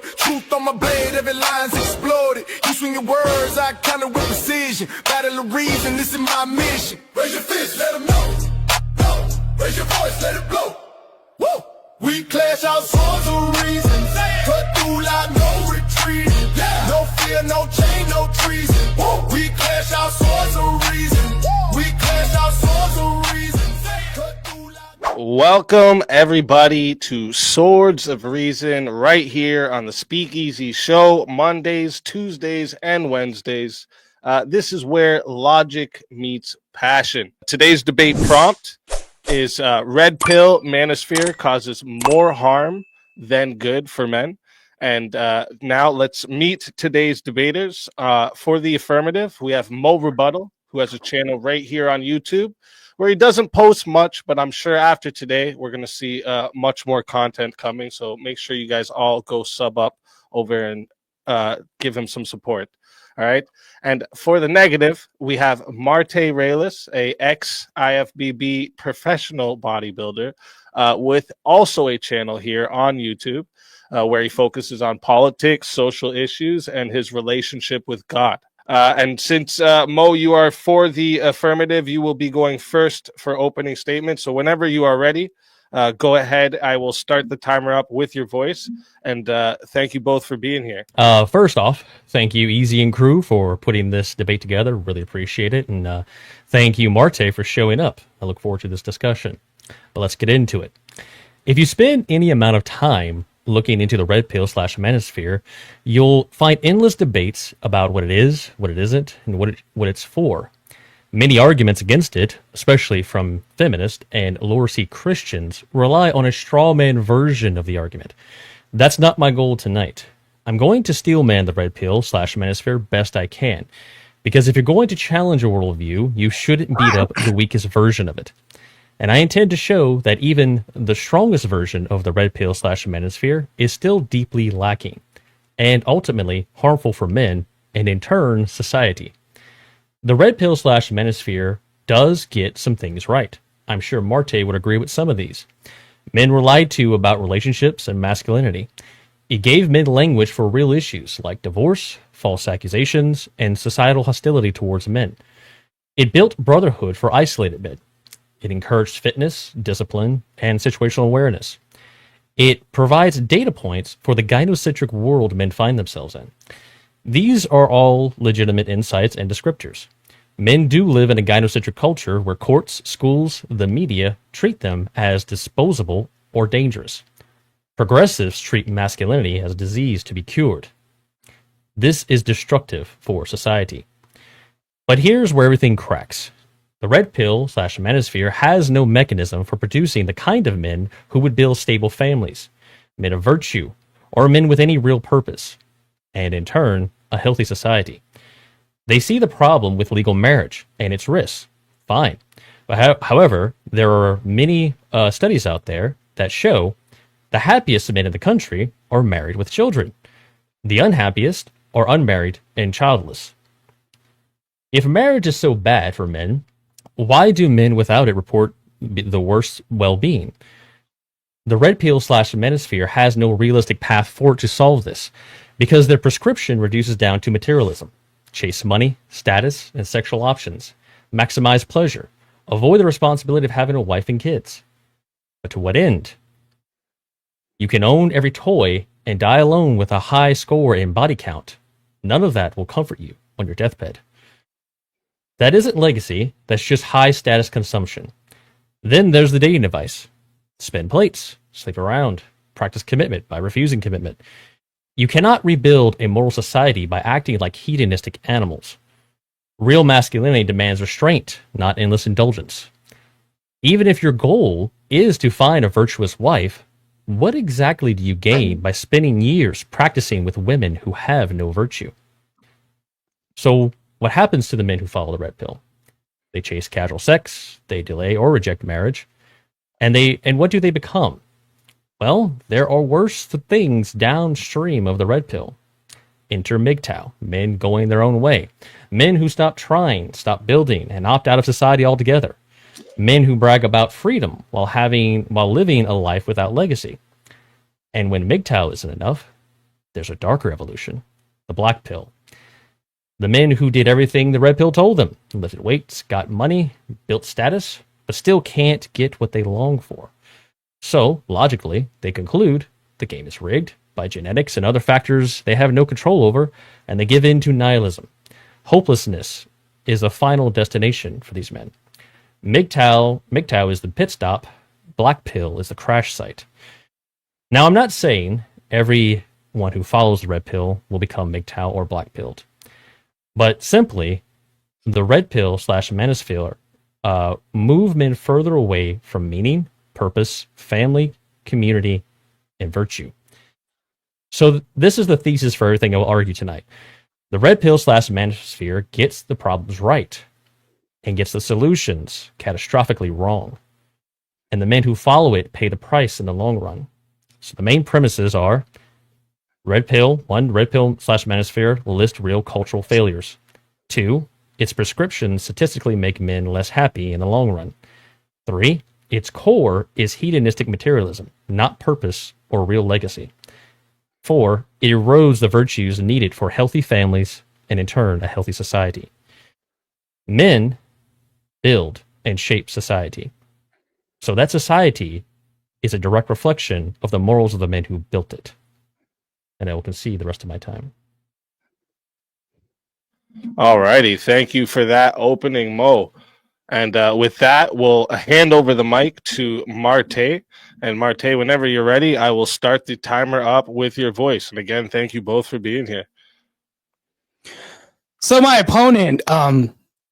loaded. Truth on my blade, every line's exploded. You swing your words, I counter with precision. Battle of reason, this is my mission. Raise your fist, let them know. No. Raise your voice, let it blow. Woo! We clash our swords of reason. Cut through like no retreat. Yeah. No fear, no chain, no treason. Woo! We clash our swords of reason. We clash our swords of reason. Cut through like... Welcome everybody to Swords of Reason right here on the Speakeasy Show, Mondays, Tuesdays, and Wednesdays. This is where logic meets passion. Today's debate prompt is red pill manosphere causes more harm than good for men. And now let's meet today's debaters. For the affirmative, we have Mo Rebuttal, who has a channel right here on YouTube where he doesn't post much, but I'm sure after today we're going to see much more content coming. So make sure you guys all go sub up over and give him some support. All right. And for the negative, we have Marte Reyes, a ex-IFBB professional bodybuilder with also a channel here on YouTube where he focuses on politics, social issues, and his relationship with God. And since, Mo, you are for the affirmative, you will be going first for opening statements. So whenever you are ready, go ahead. I will start the timer up with your voice. And thank you both for being here. First off, thank you, Easy and crew, for putting this debate together. Really appreciate it. And thank you, Marte, for showing up. I look forward to this discussion. But let's get into it. If you spend any amount of time looking into the red pill / manosphere, you'll find endless debates about what it is, what it isn't, and what it's for. Many arguments against it, especially from feminist and lower C Christians, rely on a straw man version of the argument. That's not my goal tonight. I'm going to steel man the red pill / manosphere best I can, because if you're going to challenge a worldview, you shouldn't beat up the weakest version of it. And I intend to show that even the strongest version of the red pill / manosphere is still deeply lacking, and ultimately harmful for men, and in turn, society. The red pill / manosphere does get some things right. I'm sure Marte would agree with some of these. Men were lied to about relationships and masculinity. It gave men language for real issues like divorce, false accusations, and societal hostility towards men. It built brotherhood for isolated men. It encouraged fitness, discipline, and situational awareness. It provides data points for the gynocentric world men find themselves in. These are all legitimate insights and descriptors. Men do live in a gynocentric culture where courts, schools, the media treat them as disposable or dangerous. Progressives treat masculinity as a disease to be cured. This is destructive for society. But here's where everything cracks. The red pill / manosphere has no mechanism for producing the kind of men who would build stable families, men of virtue, or men with any real purpose, and in turn, a healthy society. They see the problem with legal marriage and its risks. Fine. But however, there are many studies out there that show the happiest men in the country are married with children. The unhappiest are unmarried and childless. If marriage is so bad for men, why do men without it report the worst well-being? The red pill / manosphere has no realistic path forward to solve this, because their prescription reduces down to materialism. Chase money, status, and sexual options. Maximize pleasure. Avoid the responsibility of having a wife and kids. But to what end? You can own every toy and die alone with a high score in body count. None of that will comfort you on your deathbed. That isn't legacy, that's just high status consumption. Then there's the dating device. Spin plates, sleep around, practice commitment by refusing commitment. You cannot rebuild a moral society by acting like hedonistic animals. Real masculinity demands restraint, not endless indulgence. Even if your goal is to find a virtuous wife, what exactly do you gain by spending years practicing with women who have no virtue? So, what happens to the men who follow the red pill? They chase casual sex, they delay or reject marriage, and what do they become? Well, there are worse things downstream of the red pill. Enter MGTOW, men going their own way. Men who stop trying, stop building, and opt out of society altogether. Men who brag about freedom while living a life without legacy. And when MGTOW isn't enough, There's a darker evolution, the black pill. The men who did everything the red pill told them, lifted weights, got money, built status, but still can't get what they long for. So, logically, they conclude the game is rigged by genetics and other factors they have no control over, and they give in to nihilism. Hopelessness is the final destination for these men. MGTOW is the pit stop, black pill is the crash site. Now, I'm not saying everyone who follows the red pill will become MGTOW or black pilled, but simply the red pill / manosphere move men further away from meaning, purpose, family, community, and virtue. So this is the thesis for everything I will argue tonight. The red pill / manosphere gets the problems right and gets the solutions catastrophically wrong. And the men who follow it pay the price in the long run. So the main premises are red pill / manosphere will list real cultural failures. 2, its prescriptions statistically make men less happy in the long run. 3, its core is hedonistic materialism, not purpose or real legacy. 4, it erodes the virtues needed for healthy families and in turn a healthy society. Men build and shape society. So that society is a direct reflection of the morals of the men who built it. And I will concede the rest of my time. All righty. Thank you for that opening, Mo. And with that, we'll hand over the mic to Marte. And Marte, whenever you're ready, I will start the timer up with your voice. And again, thank you both for being here. So my opponent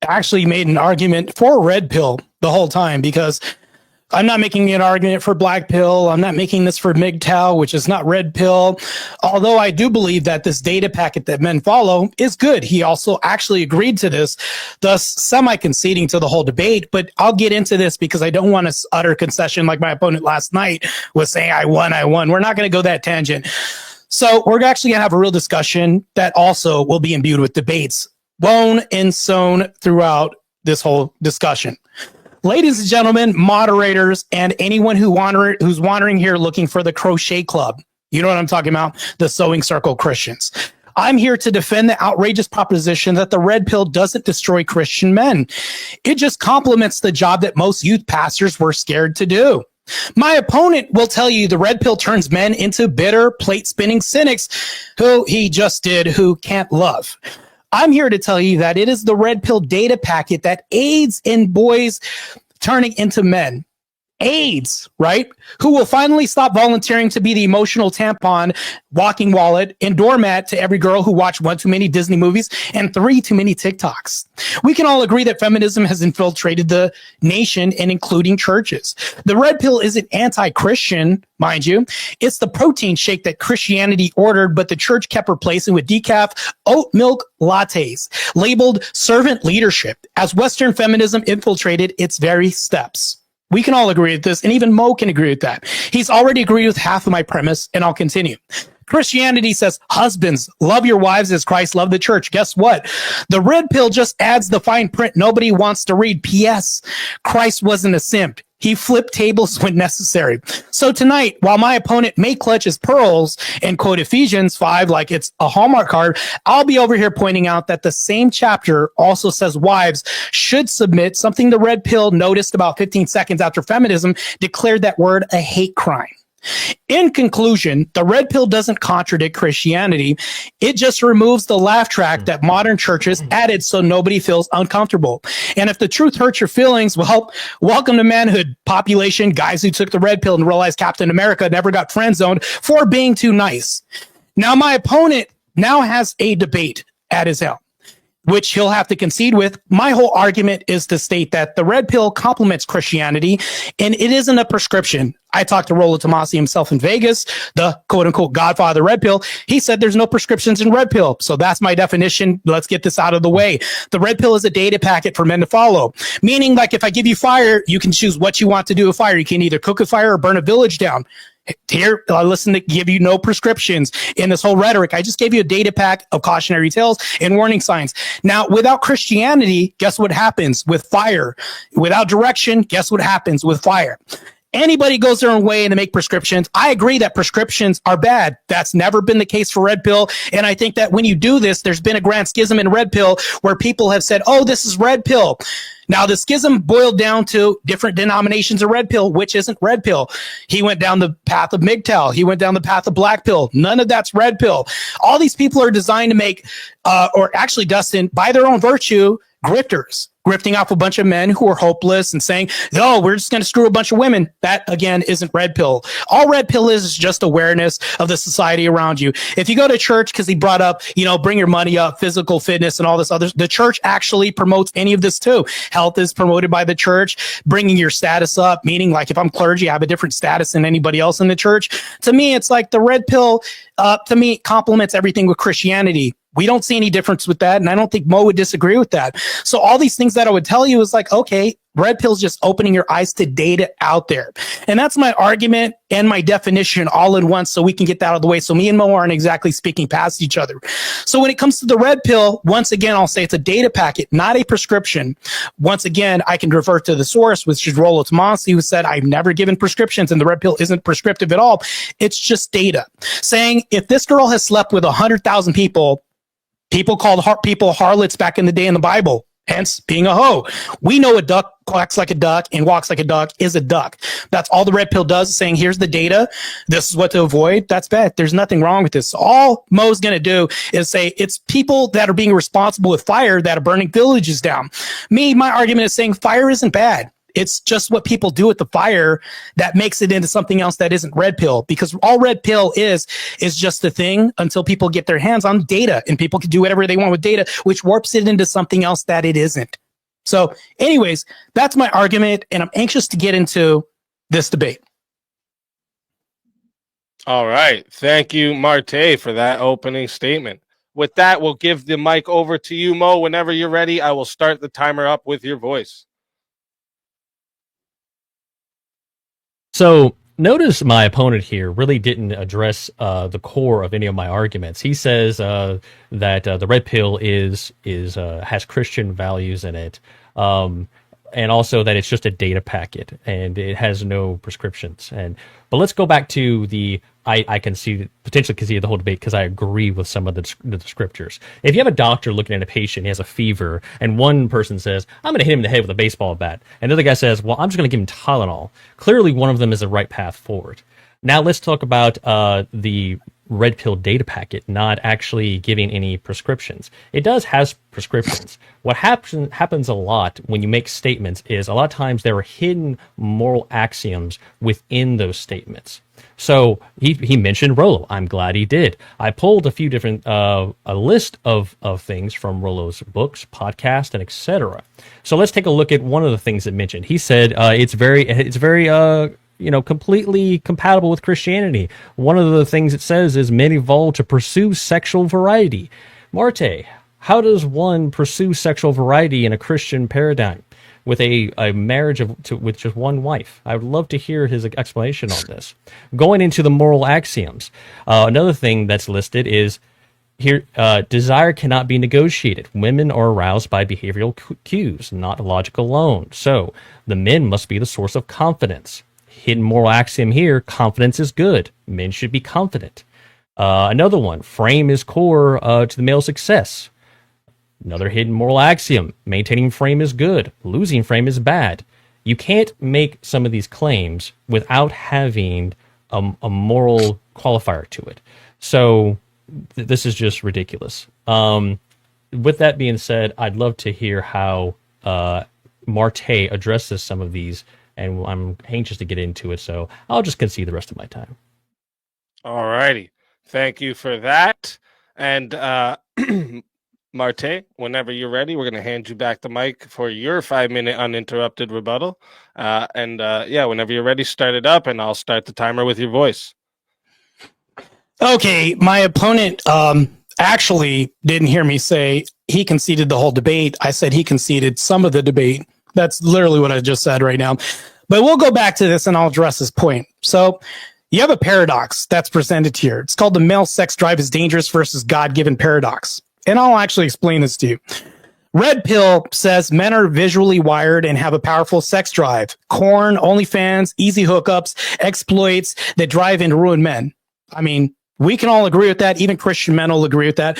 actually made an argument for red pill the whole time, because I'm not making an argument for black pill. I'm not making this for MGTOW, which is not red pill. Although I do believe that this data packet that men follow is good. He also actually agreed to this, thus semi-conceding to the whole debate. But I'll get into this because I don't want to utter concession like my opponent last night was saying, I won. We're not going to go that tangent. So we're actually going to have a real discussion that also will be imbued with debates, woven and sown throughout this whole discussion. Ladies and gentlemen, moderators, and anyone who's wandering here looking for the crochet club, you know what I'm talking about, the sewing circle Christians. I'm here to defend the outrageous proposition that the red pill doesn't destroy Christian men. It just complements the job that most youth pastors were scared to do. My opponent will tell you the red pill turns men into bitter, plate-spinning cynics who can't love. I'm here to tell you that it is the red pill data packet that aids in boys turning into men. AIDS, right? Who will finally stop volunteering to be the emotional tampon, walking wallet, and doormat to every girl who watched 1 too many Disney movies and 3 too many TikToks. We can all agree that feminism has infiltrated the nation and including churches. The red pill isn't anti-Christian, mind you. It's the protein shake that Christianity ordered, but the church kept replacing with decaf oat milk lattes, labeled servant leadership, as Western feminism infiltrated its very steps. We can all agree with this, and even Mo can agree with that. He's already agreed with half of my premise, and I'll continue. Christianity says, husbands, love your wives as Christ loved the church. Guess what? The red pill just adds the fine print nobody wants to read. P.S. Christ wasn't a simp. He flipped tables when necessary. So tonight, while my opponent may clutch his pearls and quote Ephesians 5 like it's a Hallmark card, I'll be over here pointing out that the same chapter also says wives should submit, something the red pill noticed about 15 seconds after feminism declared that word a hate crime. In conclusion, the red pill doesn't contradict Christianity. It just removes the laugh track that modern churches added so nobody feels uncomfortable. And if the truth hurts your feelings, well, welcome to manhood, population, guys who took the red pill and realized Captain America never got friend zoned for being too nice. Now, my opponent now has a debate at his helm, which he'll have to concede with. My whole argument is to state that the red pill complements Christianity, and it isn't a prescription. I talked to Rollo Tomasi himself in Vegas, the quote-unquote godfather of the red pill. He said there's no prescriptions in red pill. So that's my definition. Let's get this out of the way. The red pill is a data packet for men to follow, meaning like if I give you fire, you can choose what you want to do with fire. You can either cook a fire or burn a village down. Here, I listen to give you no prescriptions in this whole rhetoric. I just gave you a data pack of cautionary tales and warning signs. Now, without Christianity, guess what happens with fire? Without direction, guess what happens with fire? Anybody goes their own way and they make prescriptions. I agree that prescriptions are bad. That's never been the case for red pill. And I think that when you do this, there's been a grand schism in red pill where people have said, oh, this is red pill. Now, the schism boiled down to different denominations of red pill, which isn't red pill. He went down the path of MGTOW. He went down the path of black pill. None of that's red pill. All these people are designed to make, or actually, Dustin, by their own virtue, grifters, grifting off a bunch of men who are hopeless and saying, oh, we're just going to screw a bunch of women. That, again, isn't red pill. All red pill is just awareness of the society around you. If you go to church, because he brought up, bring your money up, physical fitness and all this other, the church actually promotes any of this too. Health is promoted by the church, bringing your status up, meaning like if I'm clergy, I have a different status than anybody else in the church. To me, it's like the red pill, to me, complements everything with Christianity. We don't see any difference with that. And I don't think Mo would disagree with that. So all these things that I would tell you is like, okay, red pill's just opening your eyes to data out there. And that's my argument and my definition all in once so we can get that out of the way. So me and Mo aren't exactly speaking past each other. So when it comes to the red pill, once again, I'll say it's a data packet, not a prescription. Once again, I can refer to the source, which is Rollo Tomassi, who said, I've never given prescriptions and the red pill isn't prescriptive at all. It's just data saying if this girl has slept with 100,000 people, people called people harlots back in the day in the Bible, hence being a hoe. We know a duck quacks like a duck and walks like a duck is a duck. That's all the red pill does, is saying, here's the data. This is what to avoid. That's bad. There's nothing wrong with this. All Mo's going to do is say it's people that are being responsible with fire that are burning villages down. My argument is saying fire isn't bad. It's just what people do with the fire that makes it into something else that isn't red pill, because all red pill is just a thing until people get their hands on data and people can do whatever they want with data, which warps it into something else that it isn't. So anyways, that's my argument. And I'm anxious to get into this debate. All right. Thank you, Marte, for that opening statement. With that, we'll give the mic over to you, Mo. Whenever you're ready, I will start the timer up with your voice. So notice my opponent here really didn't address the core of any of my arguments. He says that the red pill has Christian values in it, and also that it's just a data packet and it has no prescriptions. But let's go back to I can potentially concede the whole debate because I agree with some of the scriptures. If you have a doctor looking at a patient, he has a fever, and one person says, I'm going to hit him in the head with a baseball bat, and the other guy says, well, I'm just going to give him Tylenol. Clearly, one of them is the right path forward. Now, let's talk about the red pill data packet not actually giving any prescriptions. It does have prescriptions. What happens a lot when you make statements is a lot of times there are hidden moral axioms within those statements. So he mentioned Rollo. I'm glad he did. I pulled a few different a list of things from Rollo's books, podcast, and etc. So let's take a look at one of the things it mentioned. He said it's very completely compatible with Christianity. One of the things it says is men evolve to pursue sexual variety. Marte, how does one pursue sexual variety in a Christian paradigm with a marriage with just one wife? I would love to hear his explanation on this. Going into the moral axioms, another thing that's listed is here, desire cannot be negotiated. Women are aroused by behavioral cues, not logic alone. So the men must be the source of confidence. Hidden moral axiom here, confidence is good. Men should be confident. Another one, frame is core to the male success. Another hidden moral axiom, maintaining frame is good. Losing frame is bad. You can't make some of these claims without having a moral qualifier to it. So this is just ridiculous. With that being said, I'd love to hear how Marte addresses some of these, and I'm anxious to get into it, so I'll just concede the rest of my time. All righty. Thank you for that. And Marte, whenever you're ready, we're going to hand you back the mic for your 5-minute uninterrupted rebuttal. Whenever you're ready, start it up, and I'll start the timer with your voice. Okay, my opponent actually didn't hear me say he conceded the whole debate. I said he conceded some of the debate. That's literally what I just said right now. But we'll go back to this and I'll address this point. So you have a paradox that's presented here. It's called the male sex drive is dangerous versus God-given paradox. And I'll actually explain this to you. Red pill says men are visually wired and have a powerful sex drive. Corn, OnlyFans, easy hookups, exploits that drive and ruin men. I mean, we can all agree with that. Even Christian men will agree with that.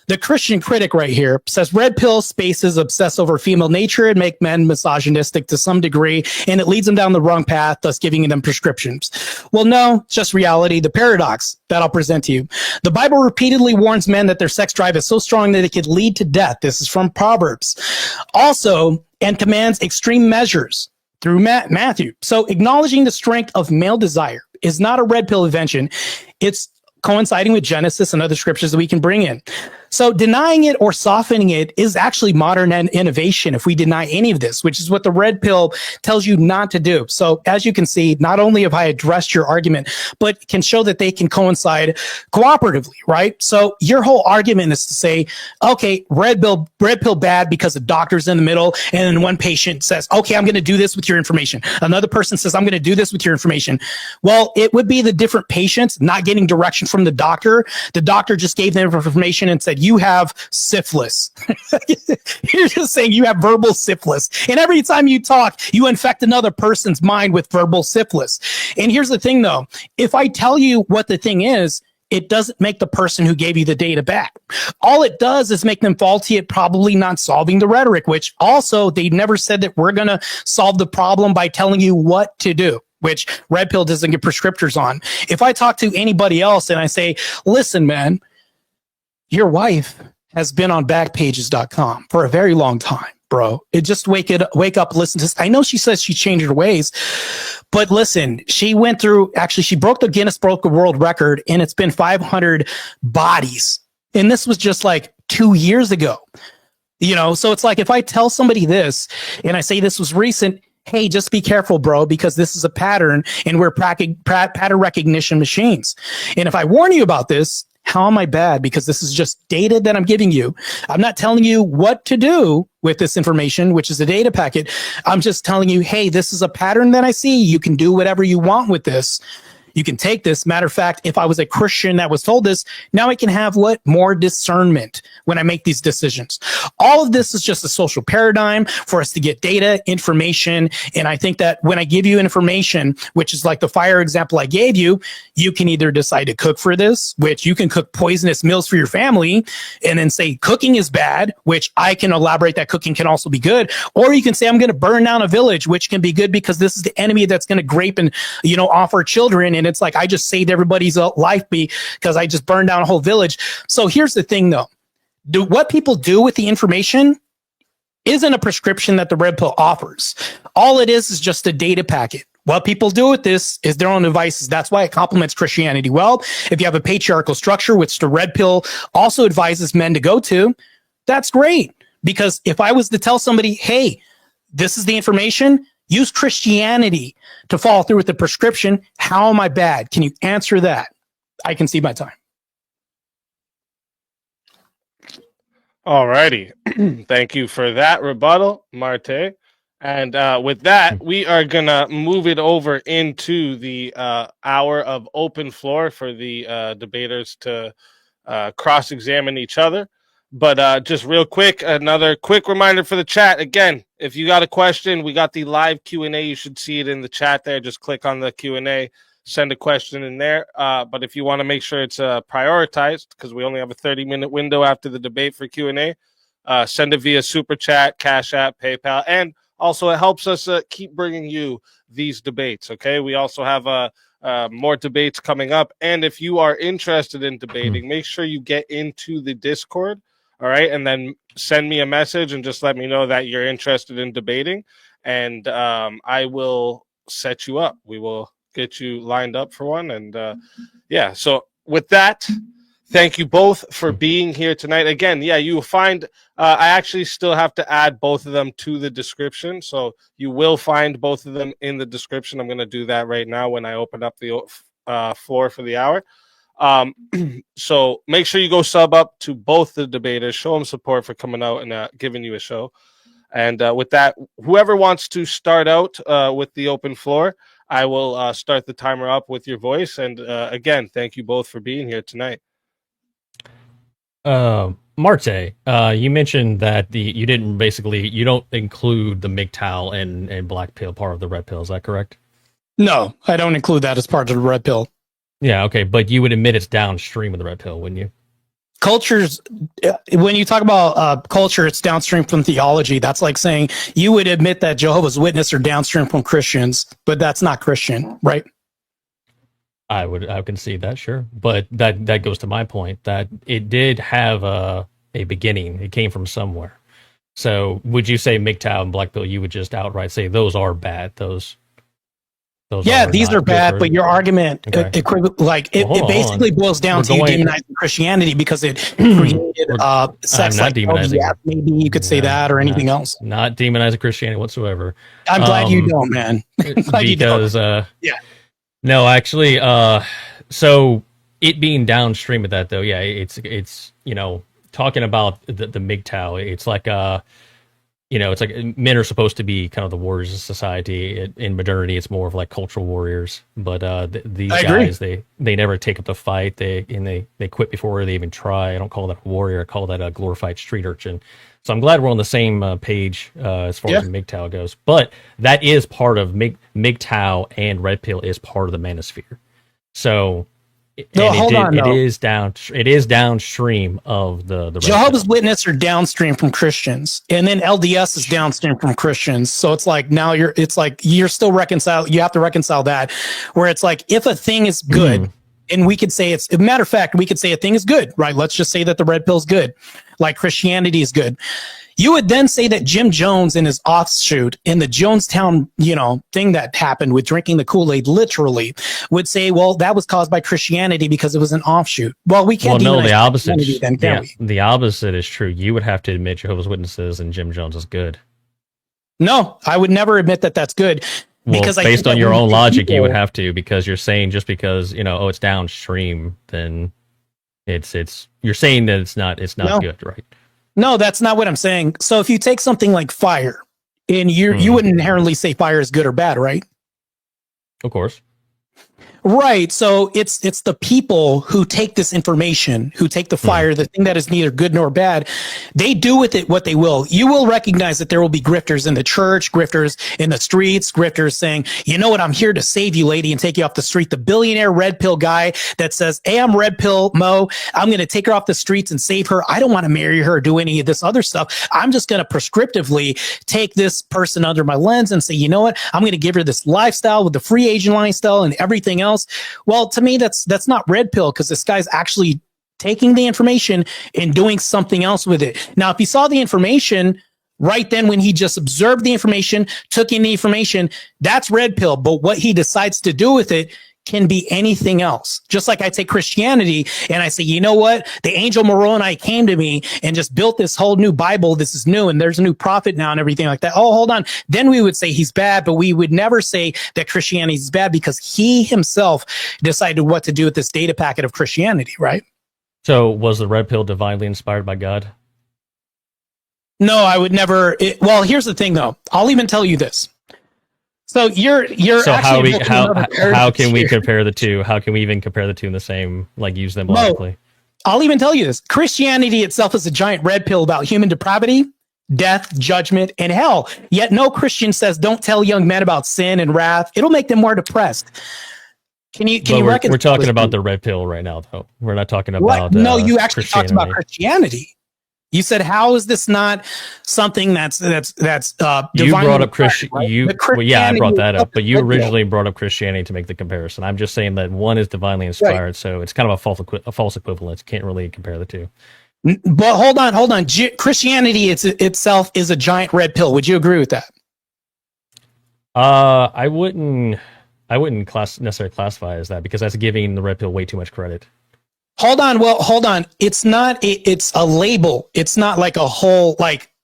The Christian critic right here says red pill spaces obsess over female nature and make men misogynistic to some degree, and it leads them down the wrong path, thus giving them prescriptions. Well, no, it's just reality. The paradox that I'll present to you. The Bible repeatedly warns men that their sex drive is so strong that it could lead to death. This is from Proverbs. Also, and commands extreme measures through Matthew. So acknowledging the strength of male desire is not a red pill invention. It's coinciding with Genesis and other scriptures that we can bring in. So denying it or softening it is actually modern innovation if we deny any of this, which is what the red pill tells you not to do. So as you can see, not only have I addressed your argument, but can show that they can coincide cooperatively, right? So your whole argument is to say, okay, red pill bad because the doctor's in the middle. And then one patient says, okay, I'm going to do this with your information. Another person says, I'm going to do this with your information. Well, it would be the different patients not getting direction from the doctor. The doctor just gave them information and said, you have syphilis. You're just saying you have verbal syphilis. And every time you talk, you infect another person's mind with verbal syphilis. And here's the thing, though. If I tell you what the thing is, it doesn't make the person who gave you the data back. All it does is make them faulty at probably not solving the rhetoric, which also they never said that we're going to solve the problem by telling you what to do, which red pill doesn't get prescriptors on. If I talk to anybody else and I say, listen, man, your wife has been on backpages.com for a very long time, bro. It just wake up, listen to this. I know she says she changed her ways, but listen, she broke the Guinness Book of World Record, and it's been 500 bodies. And this was just like 2 years ago, so it's like, if I tell somebody this and I say this was recent, hey, just be careful, bro, because this is a pattern and we're pattern recognition machines. And if I warn you about this, how am I bad? Because this is just data that I'm giving you. I'm not telling you what to do with this information, which is a data packet. I'm just telling you, hey, this is a pattern that I see. You can do whatever you want with this. You can take this. Matter of fact, if I was a Christian that was told this, now I can have more discernment when I make these decisions. All of this is just a social paradigm for us to get data, information. And I think that when I give you information, which is like the fire example I gave you, you can either decide to cook for this, which you can cook poisonous meals for your family, and then say cooking is bad, which I can elaborate that cooking can also be good. Or you can say, I'm going to burn down a village, which can be good because this is the enemy that's going to grape and, off our children. And it's like, I just saved everybody's life because I just burned down a whole village. So here's the thing, though. What people do with the information isn't a prescription that the red pill offers. All it is just a data packet. What people do with this is their own devices. That's why it complements Christianity well. If you have a patriarchal structure, which the red pill also advises men to go to, that's great. Because if I was to tell somebody, hey, this is the information, use Christianity to follow through with the prescription, how am I bad? Can you answer that? I can see my time. All righty. Thank you for that rebuttal, Marte. And with that, we are going to move it over into the hour of open floor for the debaters to cross-examine each other. But just real quick, another quick reminder for the chat. Again, if you got a question, we got the live Q&A. You should see it in the chat there. Just click on the Q&A, send a question in there. But if you want to make sure it's prioritized, because we only have a 30-minute window after the debate for Q&A, send it via Super Chat, Cash App, PayPal. And also, it helps us keep bringing you these debates, okay? We also have more debates coming up. And if you are interested in debating, make sure you get into the Discord. All right. And then send me a message and just let me know that you're interested in debating. And I will set you up. We will get you lined up for one. And yeah. So with that, thank you both for being here tonight. Again, yeah, you will find I actually still have to add both of them to the description. So you will find both of them in the description. I'm going to do that right now when I open up the floor for the hour. So make sure you go sub up to both the debaters, show them support for coming out and giving you a show. And with that, whoever wants to start out with the open floor, I will start the timer up with your voice. And again, thank you both for being here tonight. Marte, you mentioned that you don't include the MGTOW and black pill part of the red pill. Is that correct? No, I don't include that as part of the red pill. Yeah, okay, but you would admit it's downstream of the red pill, wouldn't you? Cultures, when you talk about culture, it's downstream from theology. That's like saying you would admit that Jehovah's Witness are downstream from Christians, but that's not Christian, right? I can see that, sure, but that goes to my point that it did have a beginning. It came from somewhere. So, would you say MGTOW and black pill? You would just outright say those are bad. Those yeah, these are bad, but your argument, okay. It basically boils down to you demonizing Christianity because it created sex like demonizing. Yeah, maybe you could say that or anything else. Not demonizing Christianity whatsoever. I'm glad you don't, man. Because yeah, no, actually, so it being downstream of that though, yeah, it's talking about the MGTOW, it's like it's like men are supposed to be kind of the warriors of society. In modernity, it's more of like cultural warriors. But these guys, they never take up the fight. They quit before they even try. I don't call that a warrior. I call that a glorified street urchin. So I'm glad we're on the same page as far as MGTOW goes. But that is part of MGTOW, and red pill is part of the manosphere. So. It is downstream of the Jehovah's Witness are downstream from Christians, and then LDS is downstream from Christians. So it's like now you're still reconcile. You have to reconcile that, where it's like if a thing is good, and we could say as a matter of fact, we could say a thing is good, right? Let's just say that the red pill is good, like Christianity is good. You would then say that Jim Jones and his offshoot in the Jonestown, thing that happened with drinking the Kool-Aid literally would say, well, that was caused by Christianity because it was an offshoot. Well, we can't. Well, no, the opposite. Then, can we? The opposite is true. You would have to admit Jehovah's Witnesses and Jim Jones is good. No, I would never admit that that's good. Well, because based on your own logic, you would have to, because you're saying just because it's downstream, then you're saying that it's not good, right? No, that's not what I'm saying. So if you take something like fire, and you wouldn't inherently say fire is good or bad, right? Of course. Right. So it's the people who take this information, who take the fire, the thing that is neither good nor bad, they do with it what they will. You will recognize that there will be grifters in the church, grifters in the streets, grifters saying, you know what, I'm here to save you, lady, and take you off the street. The billionaire red pill guy that says, hey, I'm red pill Mo. I'm going to take her off the streets and save her. I don't want to marry her or do any of this other stuff. I'm just going to prescriptively take this person under my lens and say, you know what, I'm going to give her this lifestyle with the free agent lifestyle and everything else. Well, to me, that's not red pill, because this guy's actually taking the information and doing something else with it. Now, if he saw the information right then when he just observed the information, took in the information, that's red pill. But what he decides to do with it can be anything else. Just like I take Christianity and I say, you know what? The angel Moroni came to me and just built this whole new Bible. This is new, and there's a new prophet now and everything like that. Oh, hold on. Then we would say he's bad, but we would never say that Christianity is bad because he himself decided what to do with this data packet of Christianity, right? So was the red pill divinely inspired by God? No, I would never. Well, here's the thing, though. I'll even tell you this. So you're so actually how can we compare the two? How can we even compare the two in the same, like use them logically? I'll even tell you this. Christianity itself is a giant red pill about human depravity, death, judgment, and hell. Yet no Christian says don't tell young men about sin and wrath. It'll make them more depressed. Can you reckon? We're talking about the red pill right now, though. We're not talking about no, you actually talked about Christianity. You said, "How is this not something that's you brought up Christian? Right? Yeah, I brought that up, but you originally brought up Christianity to make the comparison. I'm just saying that one is divinely inspired, right. So it's kind of a false equivalence. Can't really compare the two. But hold on. Christianity itself is a giant red pill. Would you agree with that? I wouldn't necessarily classify as that, because that's giving the red pill way too much credit. Hold on. It's not. It's a label. It's not like a whole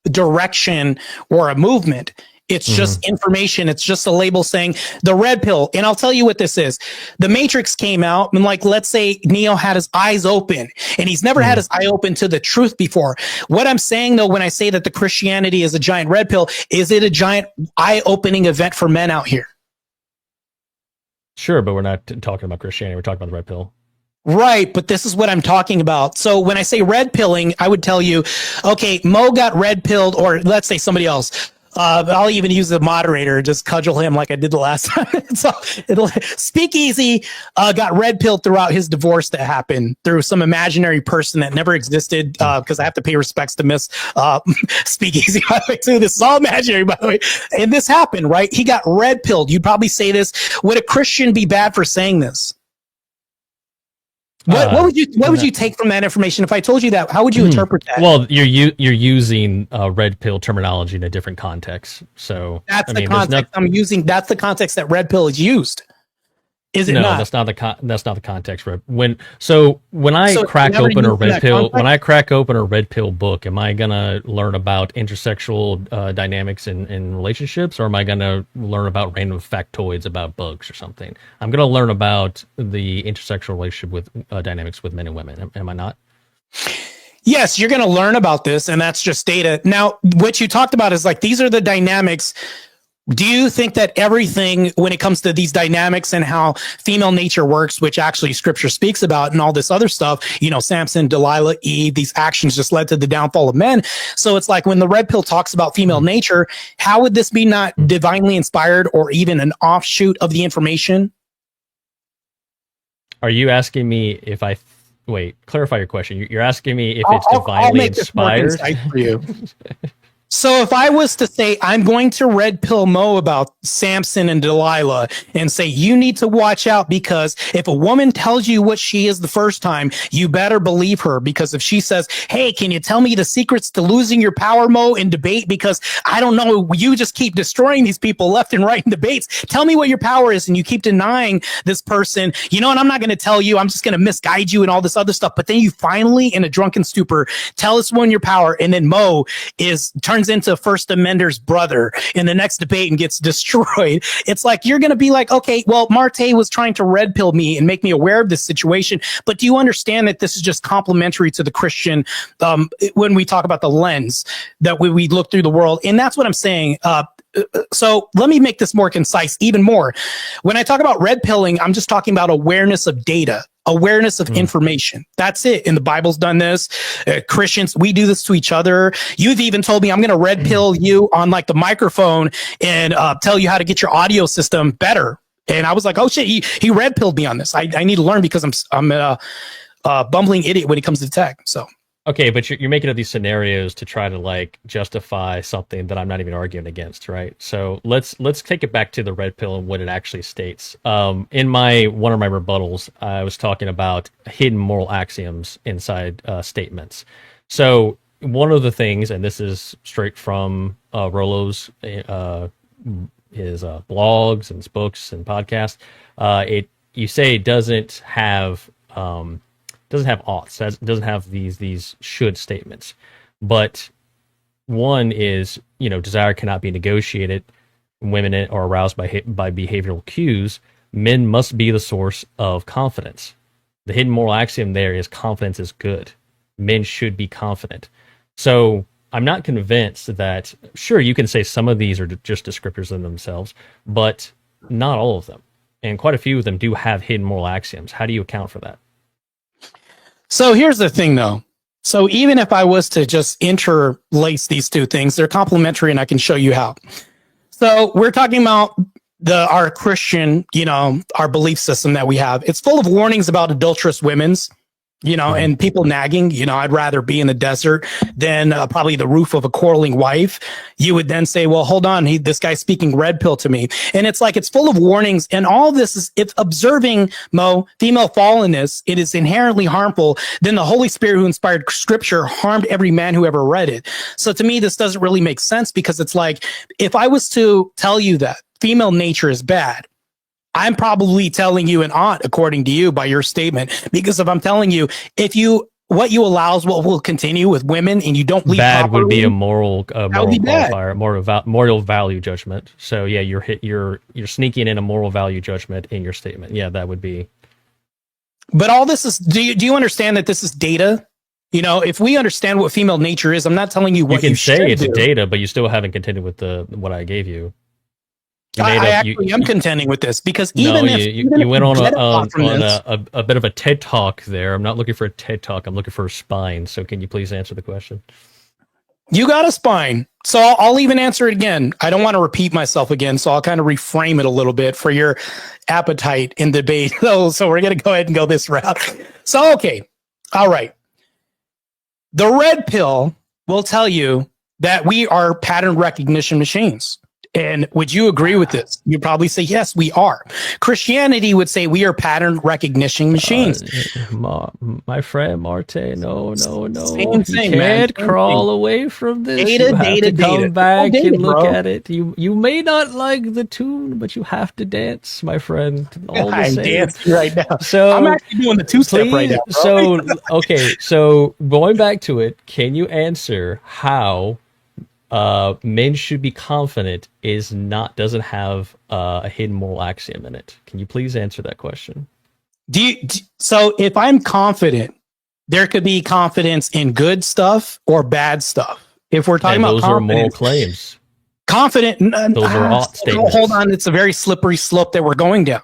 direction or a movement. It's just information. It's just a label saying the red pill. And I'll tell you what this is. The Matrix came out, and let's say Neo had his eyes open, and he's never had his eye open to the truth before. What I'm saying, though, when I say that the Christianity is a giant red pill, is it a giant eye-opening event for men out here? Sure, but we're not talking about Christianity. We're talking about the red pill. Right, but this is what I'm talking about. So when I say red pilling, I would tell you, okay, Mo got red pilled, or let's say somebody else. I'll even use the moderator, just cudgel him like I did the last time. So it'll Speakeasy got red pilled throughout his divorce that happened through some imaginary person that never existed. Because I have to pay respects to Miss Speakeasy, by the way, too. This is all imaginary, by the way. And this happened, right? He got red pilled. You'd probably say this. Would a Christian be bad for saying this? What would you take from that information? If I told you that, how would you interpret that? Well, you're using red pill terminology in a different context. So that's the context I'm using. That's the context that red pill is used. Is it no, not? that's not the context. When I crack open a red pill book, am I gonna learn about intersexual dynamics in relationships, or am I gonna learn about random factoids about bugs or something? I'm gonna learn about the intersexual relationship with dynamics with men and women. Am I not? Yes, you're gonna learn about this, and that's just data. Now, what you talked about is like these are the dynamics. Do you think that everything, when it comes to these dynamics and how female nature works, which actually scripture speaks about and all this other stuff, Samson, Delilah, Eve, these actions just led to the downfall of men. So it's like when the red pill talks about female nature, how would this be not divinely inspired or even an offshoot of the information? Are you asking me if wait, clarify your question. You're asking me if it's divinely inspired? For you. So if I was to say, I'm going to red pill Mo about Samson and Delilah and say, you need to watch out because if a woman tells you what she is the first time, you better believe her. Because if she says, hey, can you tell me the secrets to losing your power, Mo, in debate? Because I don't know, you just keep destroying these people left and right in debates. Tell me what your power is. And you keep denying this person, and I'm not going to tell you, I'm just going to misguide you and all this other stuff. But then you finally, in a drunken stupor, tell us when your power. And then Mo turns into First Amender's brother in the next debate and gets destroyed. It's like you're going to be like, okay, well, Marte was trying to red pill me and make me aware of this situation, but do you understand that this is just complementary to the Christian when we talk about the lens that we look through the world? And that's what I'm saying. So let me make this more concise, even more. When I talk about red pilling, I'm just talking about awareness of data, awareness of information. That's it. And the Bible's done this. Christians, we do this to each other. You've even told me I'm going to red pill you on like the microphone and tell you how to get your audio system better. And I was like, oh shit, he red pilled me on this. I need to learn because I'm a bumbling idiot when it comes to tech. So. Okay, but you're making up these scenarios to try to like justify something that I'm not even arguing against, right? So let's take it back to the red pill and what it actually states. In one of my rebuttals, I was talking about hidden moral axioms inside statements. So one of the things, and this is straight from Rollo's his blogs and his books and podcasts, you say it doesn't have oughts, doesn't have these should statements. But one is, desire cannot be negotiated. Women are aroused by behavioral cues. Men must be the source of confidence. The hidden moral axiom there is confidence is good. Men should be confident. So I'm not convinced that, sure, you can say some of these are just descriptors in themselves, but not all of them. And quite a few of them do have hidden moral axioms. How do you account for that? So here's the thing, though. So even if I was to just interlace these two things, they're complementary, and I can show you how. So we're talking about our Christian, our belief system that we have. It's full of warnings about adulterous women's, and people nagging. I'd rather be in the desert than probably the roof of a quarreling wife. You would then say, well, hold on, this guy's speaking red pill to me. And it's like, it's full of warnings. And all this is, if observing, Mo, female fallenness, it is inherently harmful. Then the Holy Spirit who inspired scripture harmed every man who ever read it. So to me, this doesn't really make sense, because it's like, if I was to tell you that female nature is bad, I'm probably telling you an ought, according to you, by your statement. Because if I'm telling you, what you allow is what will continue with women, and you don't leave bad properly, would be a moral qualifier, moral value judgment. So yeah, you're sneaking in a moral value judgment in your statement. Yeah, that would be. But all this is. Do you understand that this is data? If we understand what female nature is, I'm not telling you what you can say it's do. data, but you still haven't continued with what I gave you. I actually am contending with this because no, you went on this, a bit of a TED talk there. I'm not looking for a TED talk. I'm looking for a spine. So can you please answer the question? you got a spine. So I'll even answer it again. I don't want to repeat myself again, so I'll kind of reframe it a little bit for your appetite in debate. So we're going to go ahead and go this route. So, okay. All right. The red pill will tell you that we are pattern recognition machines. And would you agree with this? You'd probably say, yes, we are. Christianity would say we are pattern recognition machines. My friend Marte, no. Same thing, you man. can't crawl away from this. Data, you have to come back data, and look bro. at it. You may not like the tune, but you have to dance, my friend. All the I'm same. dancing right now. So I'm actually doing the two-step right now, bro. So, okay, so going back to it, can you answer how men should be confident doesn't have a hidden moral axiom in it? Can you please answer that question? So if I'm confident, there could be confidence in good stuff or bad stuff. If we're talking about those are moral claims. Confident, those are ought statements. Hold on, it's a very slippery slope that we're going down.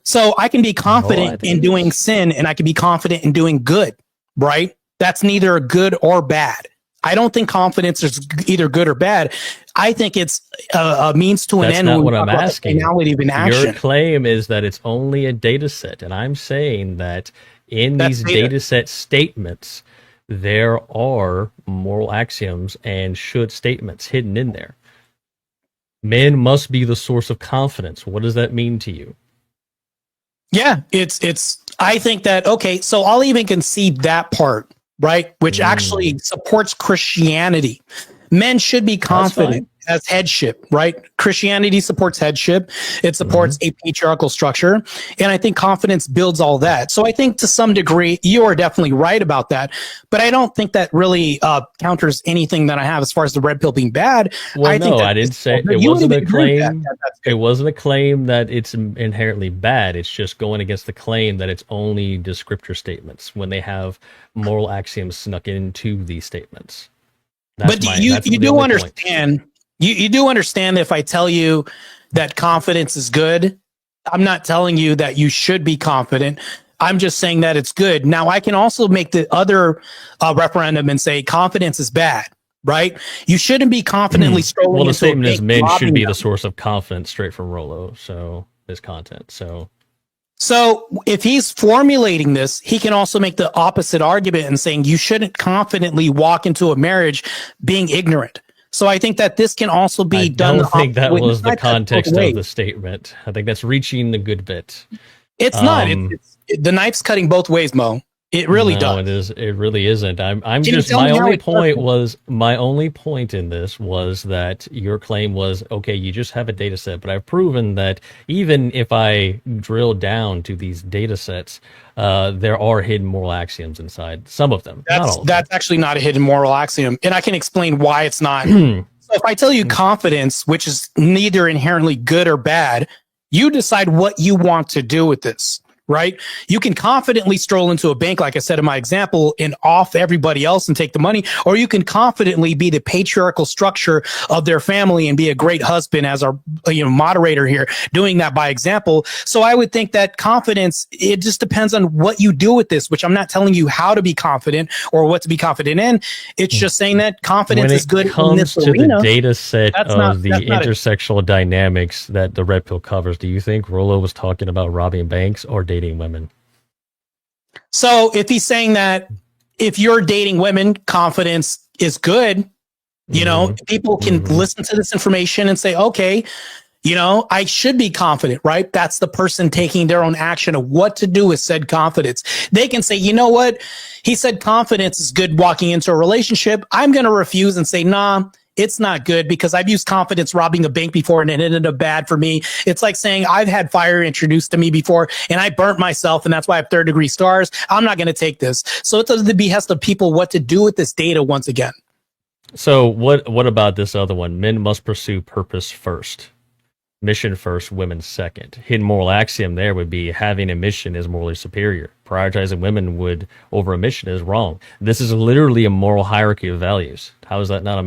So I can be confident in doing sin, and I can be confident in doing good. Right? That's neither good or bad. I don't think confidence is either good or bad. I think it's a means to an end. That's not what I'm asking. Your claim is that it's only a data set, and I'm saying that in these data set statements, there are moral axioms and should statements hidden in there. Men must be the source of confidence. What does that mean to you? Yeah, it's. I think that, okay, so I'll even concede that part. Right, which actually supports Christianity. Men should be confident as headship, right? Christianity supports headship. It supports a patriarchal structure. And I think confidence builds all that. So I think to some degree, you are definitely right about that. But I don't think that really counters anything that I have as far as the red pill being bad. Well, I think I didn't say it wasn't a claim. It wasn't a claim that it's inherently bad. It's just going against the claim that it's only descriptor statements when they have moral axioms snuck into these statements. But you do understand. You do understand that if I tell you that confidence is good, I'm not telling you that you should be confident. I'm just saying that it's good. Now, I can also make the other referendum and say confidence is bad, right? You shouldn't be confidently strolling. Well, the statement is men should be the source of confidence, straight from Rollo. So his content. So if he's formulating this, he can also make the opposite argument and saying you shouldn't confidently walk into a marriage being ignorant. So I think that this can also be done. I don't think that was the context of the statement. I think that's reaching the good bit. It's not. The knife's cutting both ways, Mo. It really does. It really isn't. I'm just my only point in this was that your claim was, okay, you just have a data set, but I've proven that even if I drill down to these data sets, there are hidden moral axioms inside. Some of them. That's actually not a hidden moral axiom, and I can explain why it's not. So if I tell you confidence, which is neither inherently good or bad, you decide what you want to do with this. Right? You can confidently stroll into a bank, like I said in my example, and off everybody else and take the money, or you can confidently be the patriarchal structure of their family and be a great husband, as our moderator here, doing that by example. So I would think that confidence, it just depends on what you do with this, which I'm not telling you how to be confident or what to be confident in. It's just saying that confidence is good in this arena. When it comes to the data set of the intersexual dynamics that the red pill covers, do you think Rollo was talking about robbing banks or dating women? So if he's saying that if you're dating women, confidence is good, people can listen to this information and say, okay, I should be confident, right? That's the person taking their own action of what to do with said confidence. They can say, you know what? He said confidence is good walking into a relationship. I'm going to refuse and say, nah, it's not good because I've used confidence robbing a bank before and it ended up bad for me. It's like saying I've had fire introduced to me before and I burnt myself and that's why I have 3rd-degree scars. I'm not going to take this. So it's the behest of people what to do with this data once again. So what about this other one? Men must pursue purpose first. Mission first, women second. Hidden moral axiom there would be having a mission is morally superior. Prioritizing women over a mission is wrong. This is literally a moral hierarchy of values. How is that not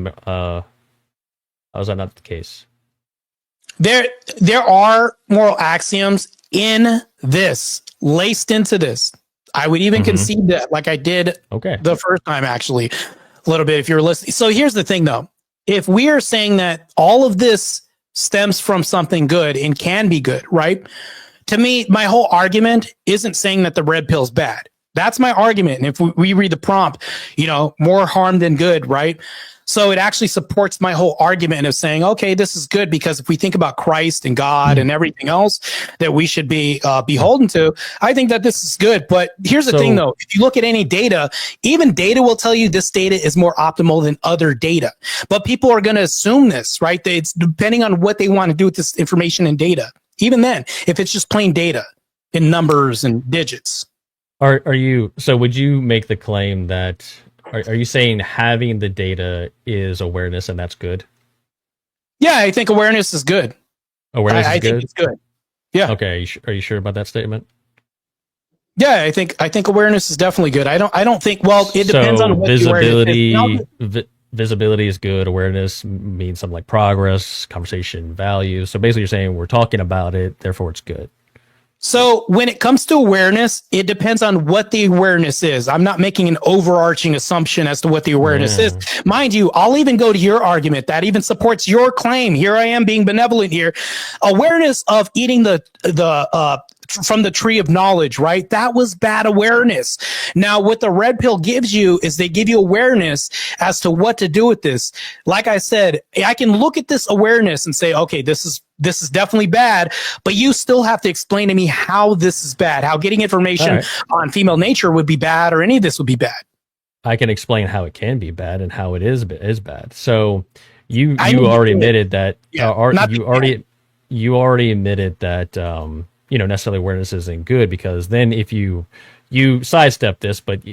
the case? There are moral axioms in this, laced into this. I would even concede that, like I did the first time, actually, a little bit, if you're listening. So here's the thing, though. If we are saying that all of this stems from something good and can be good, right? To me, my whole argument isn't saying that the red pill's bad. That's my argument. And if we read the prompt, more harm than good, right? So it actually supports my whole argument of saying, okay, this is good because if we think about Christ and God and everything else that we should be beholden to, I think that this is good. But here's the thing, though. If you look at any data, even data will tell you this data is more optimal than other data. But people are going to assume this, right? It's depending on what they want to do with this information and data. Even then, if it's just plain data in numbers and digits. So would you make the claim that, are you saying having the data is awareness and that's good? Yeah, I think awareness is good. Awareness is good? I think it's good. Yeah. Okay. Are you sure about that statement? Yeah, I think awareness is definitely good. I don't think, well, it depends on what visibility is good. Awareness means something like progress, conversation, value. So basically you're saying we're talking about it, therefore it's good. So when it comes to awareness, it depends on what the awareness is. I'm not making an overarching assumption as to what the awareness is. Mind you, I'll even go to your argument that even supports your claim. Here I am being benevolent here. Awareness of eating from the tree of knowledge, right? That was bad awareness. Now, what the red pill gives you is they give you awareness as to what to do with this. Like I said, I can look at this awareness and say, okay, this is definitely bad, but you still have to explain to me how this is bad, how getting information on female nature would be bad, or any of this would be bad. I can explain how it can be bad and how it is bad. So you already admitted that, you already admitted that, necessarily awareness isn't good, because then if you sidestep this, but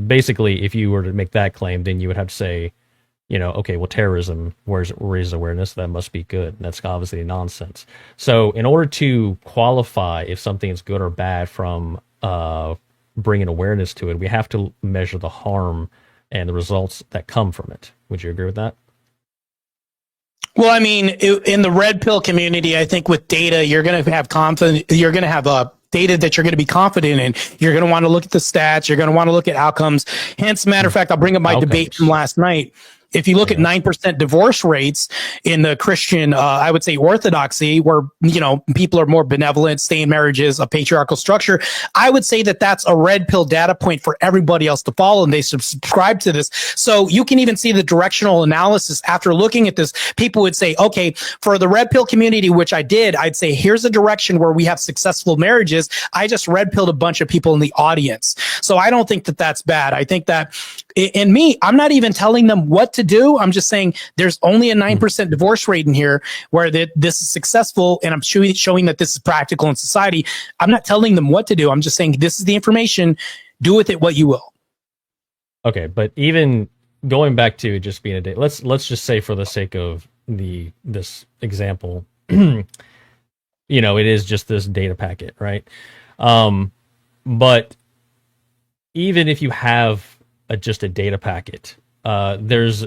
basically if you were to make that claim, then you would have to say, okay, well, terrorism raises awareness, that must be good. That's obviously nonsense. So in order to qualify if something is good or bad from bringing awareness to it, we have to measure the harm and the results that come from it. Would you agree with that? Well, I mean, in the red pill community, I think with data, you're going to have data that you're going to be confident in. You're going to want to look at the stats. You're going to want to look at outcomes. Hence, matter of fact, I'll bring up my debate from last night. If you look at 9% divorce rates in the Christian, I would say orthodoxy, where, people are more benevolent, stay in marriages, a patriarchal structure, I would say that that's a red pill data point for everybody else to follow, and they subscribe to this. So you can even see the directional analysis after looking at this. People would say, okay, for the red pill community, which I did, I'd say, here's a direction where we have successful marriages. I just red pilled a bunch of people in the audience. So I don't think that that's bad. I think that in me, I'm not even telling them what to do. I'm just saying there's only a 9% divorce rate in here where this is successful, and I'm showing that this is practical in society. I'm not telling them what to do. I'm just saying this is the information. Do with it what you will. Okay, but even going back to just being a date, let's just say, for the sake of this example, it is just this data packet, right? But even if you have just a data packet, there's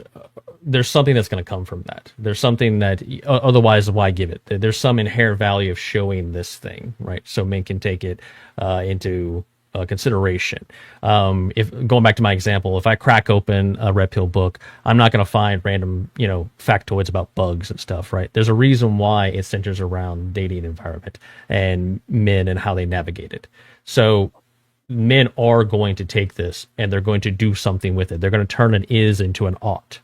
something that's going to come from that. There's something that otherwise, why give it? There's some inherent value of showing this thing, right? So men can take it into consideration. If going back to my example, if I crack open a red pill book, I'm not going to find random, factoids about bugs and stuff, right? There's a reason why it centers around dating environment and men and how they navigate it. So men are going to take this and they're going to do something with it. They're going to turn an is into an ought.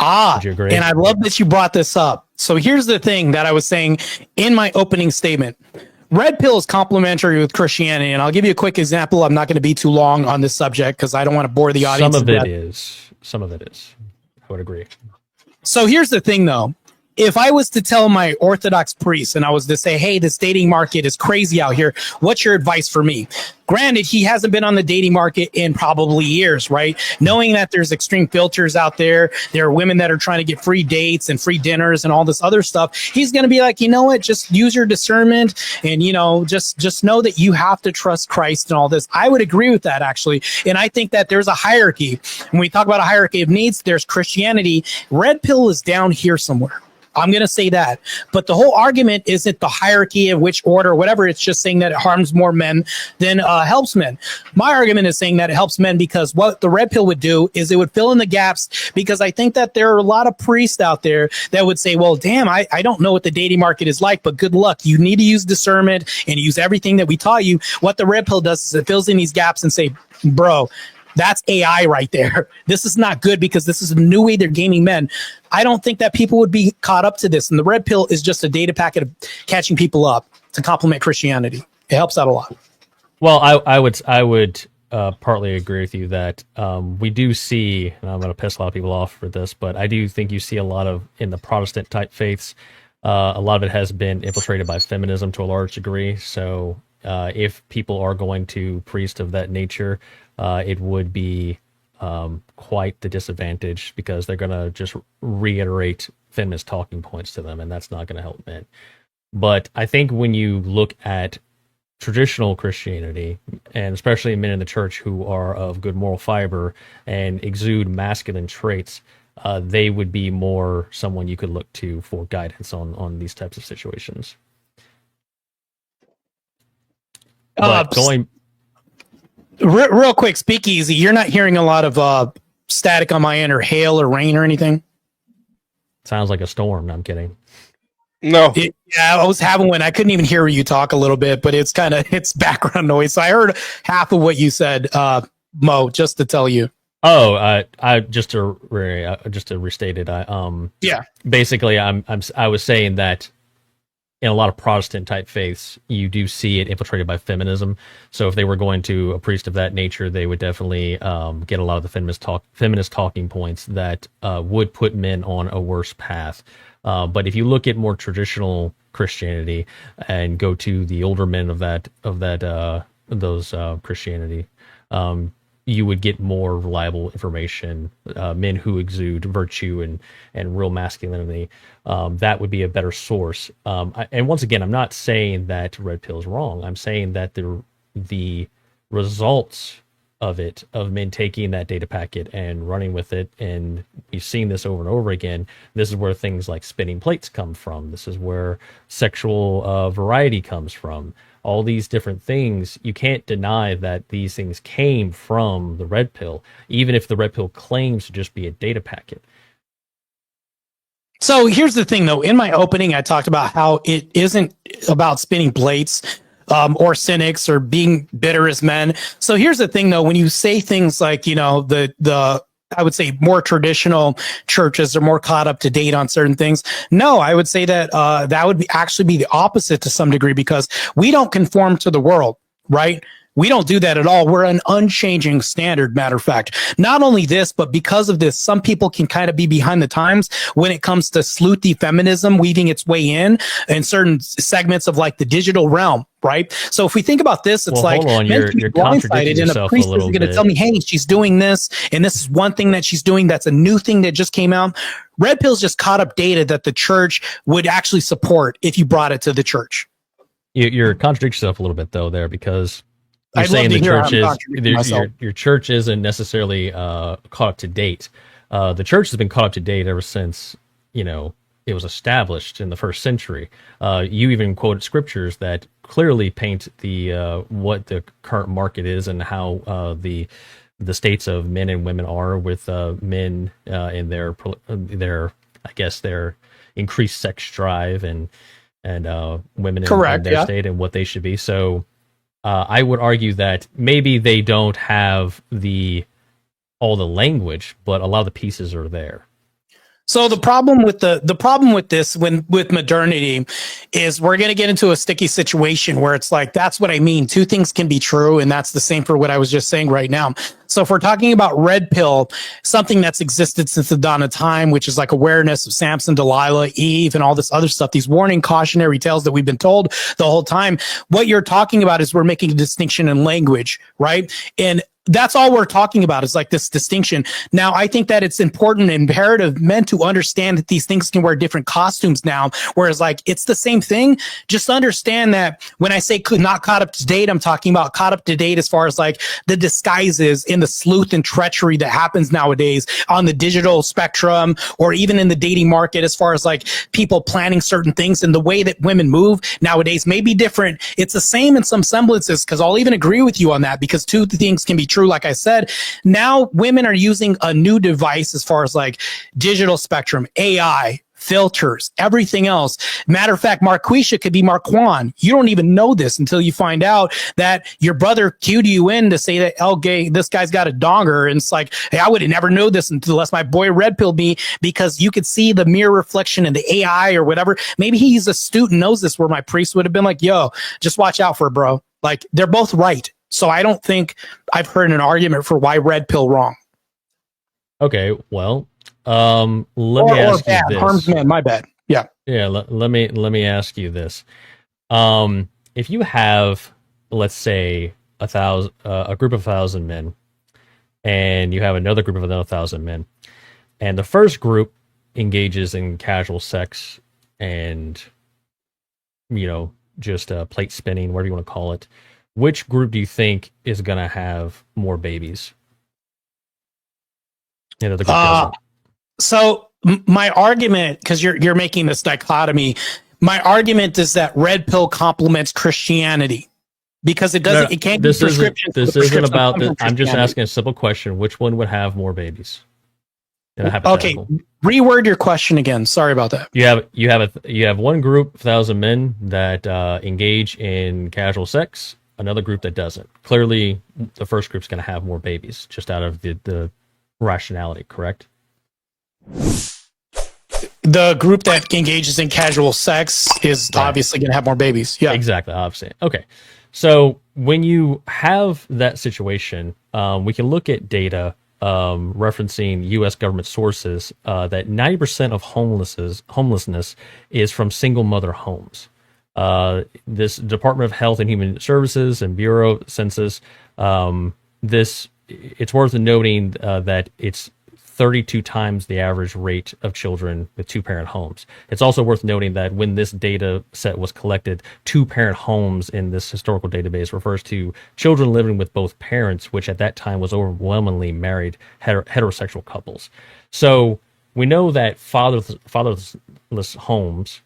Would you agree? And I love that you brought this up. So here's the thing that I was saying in my opening statement. Red pill is complementary with Christianity, and I'll give you a quick example. I'm not going to be too long on this subject because I don't want to bore the audience. Some of it is. I would agree. So here's the thing, though. If I was to tell my Orthodox priest and I was to say, hey, this dating market is crazy out here, what's your advice for me? Granted, he hasn't been on the dating market in probably years, right? Knowing that there's extreme filters out there, there are women that are trying to get free dates and free dinners and all this other stuff. He's going to be like, you know what? Just use your discernment and, just know that you have to trust Christ and all this. I would agree with that, actually. And I think that there's a hierarchy. When we talk about a hierarchy of needs, there's Christianity. Red pill is down here somewhere. I'm going to say that. But the whole argument isn't the hierarchy of which order or whatever. It's just saying that it harms more men than helps men. My argument is saying that it helps men because what the red pill would do is it would fill in the gaps, because I think that there are a lot of priests out there that would say, well, damn, I don't know what the dating market is like, but good luck. You need to use discernment and use everything that we taught you. What the red pill does is it fills in these gaps and say, bro, that's AI right there. This is not good because this is a new way they're gaming men. I don't think that people would be caught up to this. And the red pill is just a data packet of catching people up to complement Christianity. It helps out a lot. Well, I would partly agree with you that we do see, and I'm going to piss a lot of people off for this, but I do think you see a lot of, in the Protestant type faiths, a lot of it has been infiltrated by feminism to a large degree. So if people are going to priest of that nature, it would be quite the disadvantage, because they're going to just reiterate feminist talking points to them, and that's not going to help men. But I think when you look at traditional Christianity, and especially men in the church who are of good moral fiber and exude masculine traits, they would be more someone you could look to for guidance on these types of situations. But going real quick, speakeasy, you're not hearing a lot of static on my end, or hail or rain or anything? Sounds like a storm. No, I'm kidding. No. Yeah, I was having one. I couldn't even hear you talk a little bit, but it's background noise. So I heard half of what you said, Mo, just to tell you. Oh, I just to restate it. Yeah. Basically, I was saying that in a lot of Protestant type faiths, you do see it infiltrated by feminism. So if they were going to a priest of that nature, they would definitely get a lot of the feminist talking points that would put men on a worse path. But if you look at more traditional Christianity and go to the older men of those Christianity, you would get more reliable information, men who exude virtue and real masculinity. That would be a better source. And once again, I'm not saying that red pill is wrong. I'm saying that the results of men taking that data packet and running with it, and we've seen this over and over again. This is where things like spinning plates come from. This is where sexual variety comes from. All these different things, you can't deny that these things came from the red pill, even if the red pill claims to just be a data packet. So here's the thing, though. In my opening, I talked about how it isn't about spinning plates or cynics or being bitter as men. So here's the thing, though. When you say things like, the I would say more traditional churches are more caught up to date on certain things. No, I would say that that would actually be the opposite to some degree, because we don't conform to the world, right? We don't do that at all. We're an unchanging standard, matter of fact. Not only this, but because of this, some people can kind of be behind the times when it comes to sleuthy feminism weaving its way in certain segments of like the digital realm, right? So if we think about this, it's hold on, you're contradicting yourself and a priest a little is going to tell me, hey, she's doing this, and this is one thing that she's doing that's a new thing that just came out. Red pill's just caught up data that the church would actually support if you brought it to the church. You're contradicting yourself a little bit though there, because you're I'd saying love to hear your church isn't necessarily caught up to date. The church has been caught up to date ever since it was established in the first century. You even quoted scriptures that clearly paint the what the current market is and how the states of men and women are with men in their I guess their increased sex drive and women in their state and what they should be. So. I would argue that maybe they don't have all the language, but a lot of the pieces are there. So the problem with with modernity is we're going to get into a sticky situation where it's like, that's what I mean. Two things can be true. And that's the same for what I was just saying right now. So if we're talking about red pill, something that's existed since the dawn of time, which is like awareness of Samson, Delilah, Eve, and all this other stuff, these warning cautionary tales that we've been told the whole time, what you're talking about is we're making a distinction in language, right? And that's all we're talking about is like this distinction. Now, I think that it's important and imperative men to understand that these things can wear different costumes now. Whereas like it's the same thing. Just understand that when I say not caught up to date, I'm talking about caught up to date as far as like the disguises in the sleuth and treachery that happens nowadays on the digital spectrum or even in the dating market as far as like people planning certain things and the way that women move nowadays may be different. It's the same in some semblances because I'll even agree with you on that because two things can be true. Like I said, now women are using a new device as far as like digital spectrum, AI, filters, everything else. Matter of fact, Marquisha could be Marquand. You don't even know this until you find out that your brother cued you in to say that, oh, gay, this guy's got a donger. And it's like, hey, I would have never know this unless my boy red pilled me because you could see the mirror reflection in the AI or whatever. Maybe he's astute and knows this where my priest would have been like, yo, just watch out for it, bro. Like they're both right. So I don't think I've heard an argument for why red pill wrong. Okay, well, let me ask you this. Harms man, my bad. Yeah. Yeah, let me ask you this. If you have, let's say, a group of 1,000 men, and you have another group of another 1,000 men, and the first group engages in casual sex and, just plate spinning, whatever you want to call it, which group do you think is going to have more babies? The group doesn't. So my argument, because you're making this dichotomy, my argument is that red pill complements Christianity because it doesn't. It can't be prescription. This isn't about this. I'm just asking a simple question: which one would have more babies? Okay, reword your question again. Sorry about that. You have one group, 1,000 men that engage in casual sex. Another group that doesn't. Clearly, the first group's going to have more babies, just out of the rationality. Correct? The group that engages in casual sex is obviously going to have more babies. Yeah, exactly. Obviously. Okay. So when you have that situation, we can look at data referencing U.S. government sources that 90% of homelessness is from single mother homes. This Department of Health and Human Services and Bureau of Census, it's worth noting that it's 32 times the average rate of children with two-parent homes. It's also worth noting that when this data set was collected, two-parent homes in this historical database refers to children living with both parents, which at that time was overwhelmingly married heterosexual couples. So we know that fatherless homes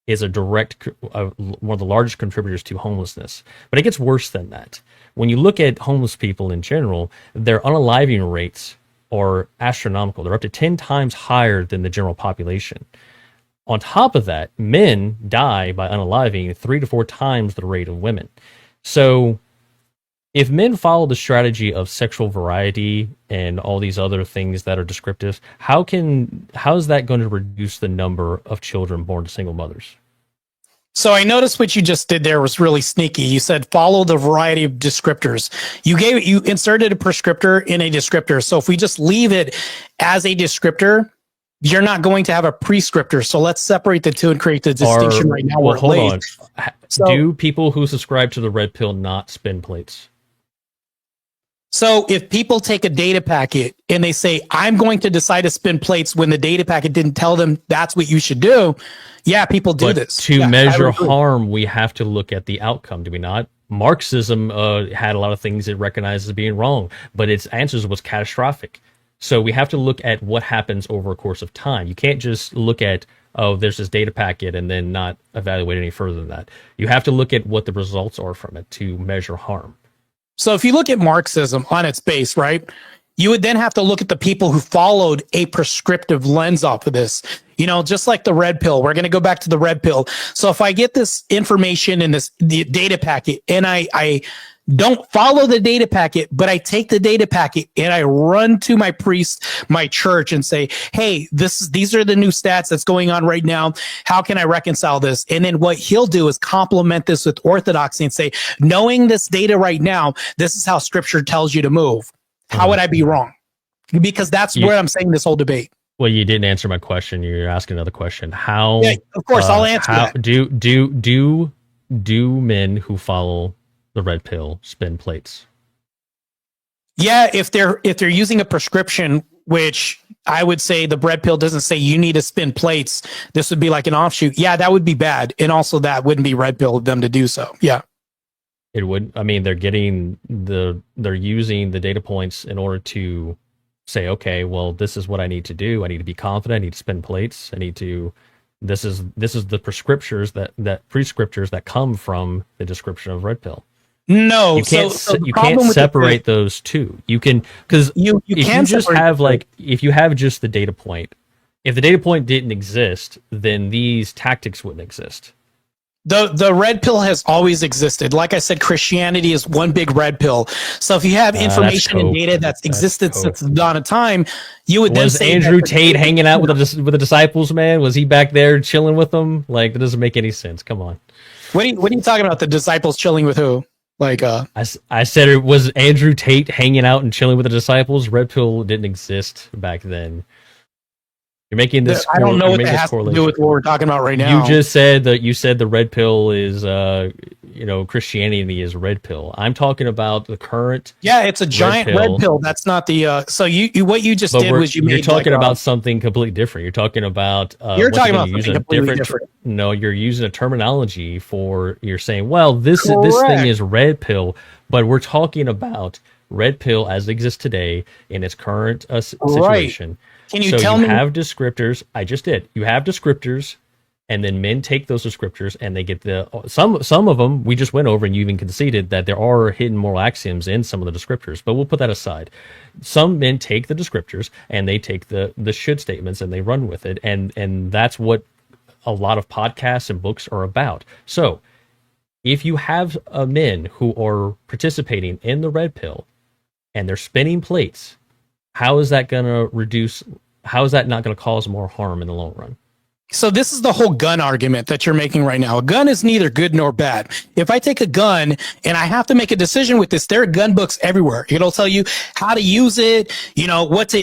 is a direct, one of the largest contributors to homelessness. But it gets worse than that. When you look at homeless people in general, their unaliving rates are astronomical. They're up to 10 times higher than the general population. On top of that, men die by unaliving 3 to 4 times the rate of women. So if men follow the strategy of sexual variety and all these other things that are descriptive, how is that going to reduce the number of children born to single mothers? So I noticed what you just did there was really sneaky. You said follow the variety of descriptors. You inserted a prescriptor in a descriptor. So if we just leave it as a descriptor, you're not going to have a prescriptor. So let's separate the two and create the distinction right now. Well, hold on. So, do people who subscribe to the red pill not spin plates? So if people take a data packet and they say, I'm going to decide to spin plates when the data packet didn't tell them that's what you should do. Yeah, people do this. To measure harm, we have to look at the outcome, do we not? Marxism had a lot of things it recognized as being wrong, but its answers was catastrophic. So we have to look at what happens over a course of time. You can't just look at, oh, there's this data packet and then not evaluate any further than that. You have to look at what the results are from it to measure harm. So if you look at Marxism on its base, right, you would then have to look at the people who followed a prescriptive lens off of this. You know, just like the red pill, we're going to go back to the red pill. So if I get this information in the data packet and I don't follow the data packet, but I take the data packet and I run to my priest, my church, and say, hey, these are the new stats that's going on right now. How can I reconcile this? And then what he'll do is complement this with orthodoxy and say, knowing this data right now, this is how scripture tells you to move. How would I be wrong? Because that's where I'm saying this whole debate. Well, you didn't answer my question. You're asking another question. How? Yeah, of course, I'll answer that. Do men who follow the red pill spin plates? Yeah, if they're using a prescription, which I would say the red pill doesn't say you need to spin plates. This would be like an offshoot. Yeah, that would be bad, and also that wouldn't be red pill of them to do so. Yeah. It would. I mean, they're using the data points in order to say, okay, well, this is what I need to do. I need to be confident. I need to spin plates. I need to. This is the prescriptures that prescriptors that come from the description of red pill. No, You can't so you can't separate those two. You can, because you if can you just separate have the like, if you have just the data point, if the data point didn't exist, then these tactics wouldn't exist. The red pill has always existed. Like I said, Christianity is one big red pill. So if you have information and data that's existed since the dawn of time, you would then Was say Andrew Tate hanging out with the disciples, man? Was he back there chilling with them? Like, that doesn't make any sense. Come on. What are you talking about? The disciples chilling with who? Like I said, it was Andrew Tate hanging out and chilling with the disciples. Red pill didn't exist back then. You're making this. I don't know what that has to do with what we're talking about right now. You just said that the red pill is, Christianity is red pill. I'm talking about the current. Yeah, it's a giant red pill. That's not the. So you what you just did was you're talking about something completely different. You're talking about. You're talking about something completely different. No, you're using a terminology for. You're saying, well, this thing is red pill, but we're talking about red pill as it exists today in its current situation. Right. Can you tell me? You have descriptors. I just did. You have descriptors, and then men take those descriptors and they get some of them we just went over, and you even conceded that there are hidden moral axioms in some of the descriptors. But we'll put that aside. Some men take the descriptors and they take the should statements and they run with it, and that's what a lot of podcasts and books are about. So if you have men who are participating in the red pill and they're spinning plates, how is that going to reduce? How is that not going to cause more harm in the long run? So this is the whole gun argument that you're making right now. A gun is neither good nor bad. If I take a gun and I have to make a decision with this, there are gun books everywhere. It'll tell you how to use it,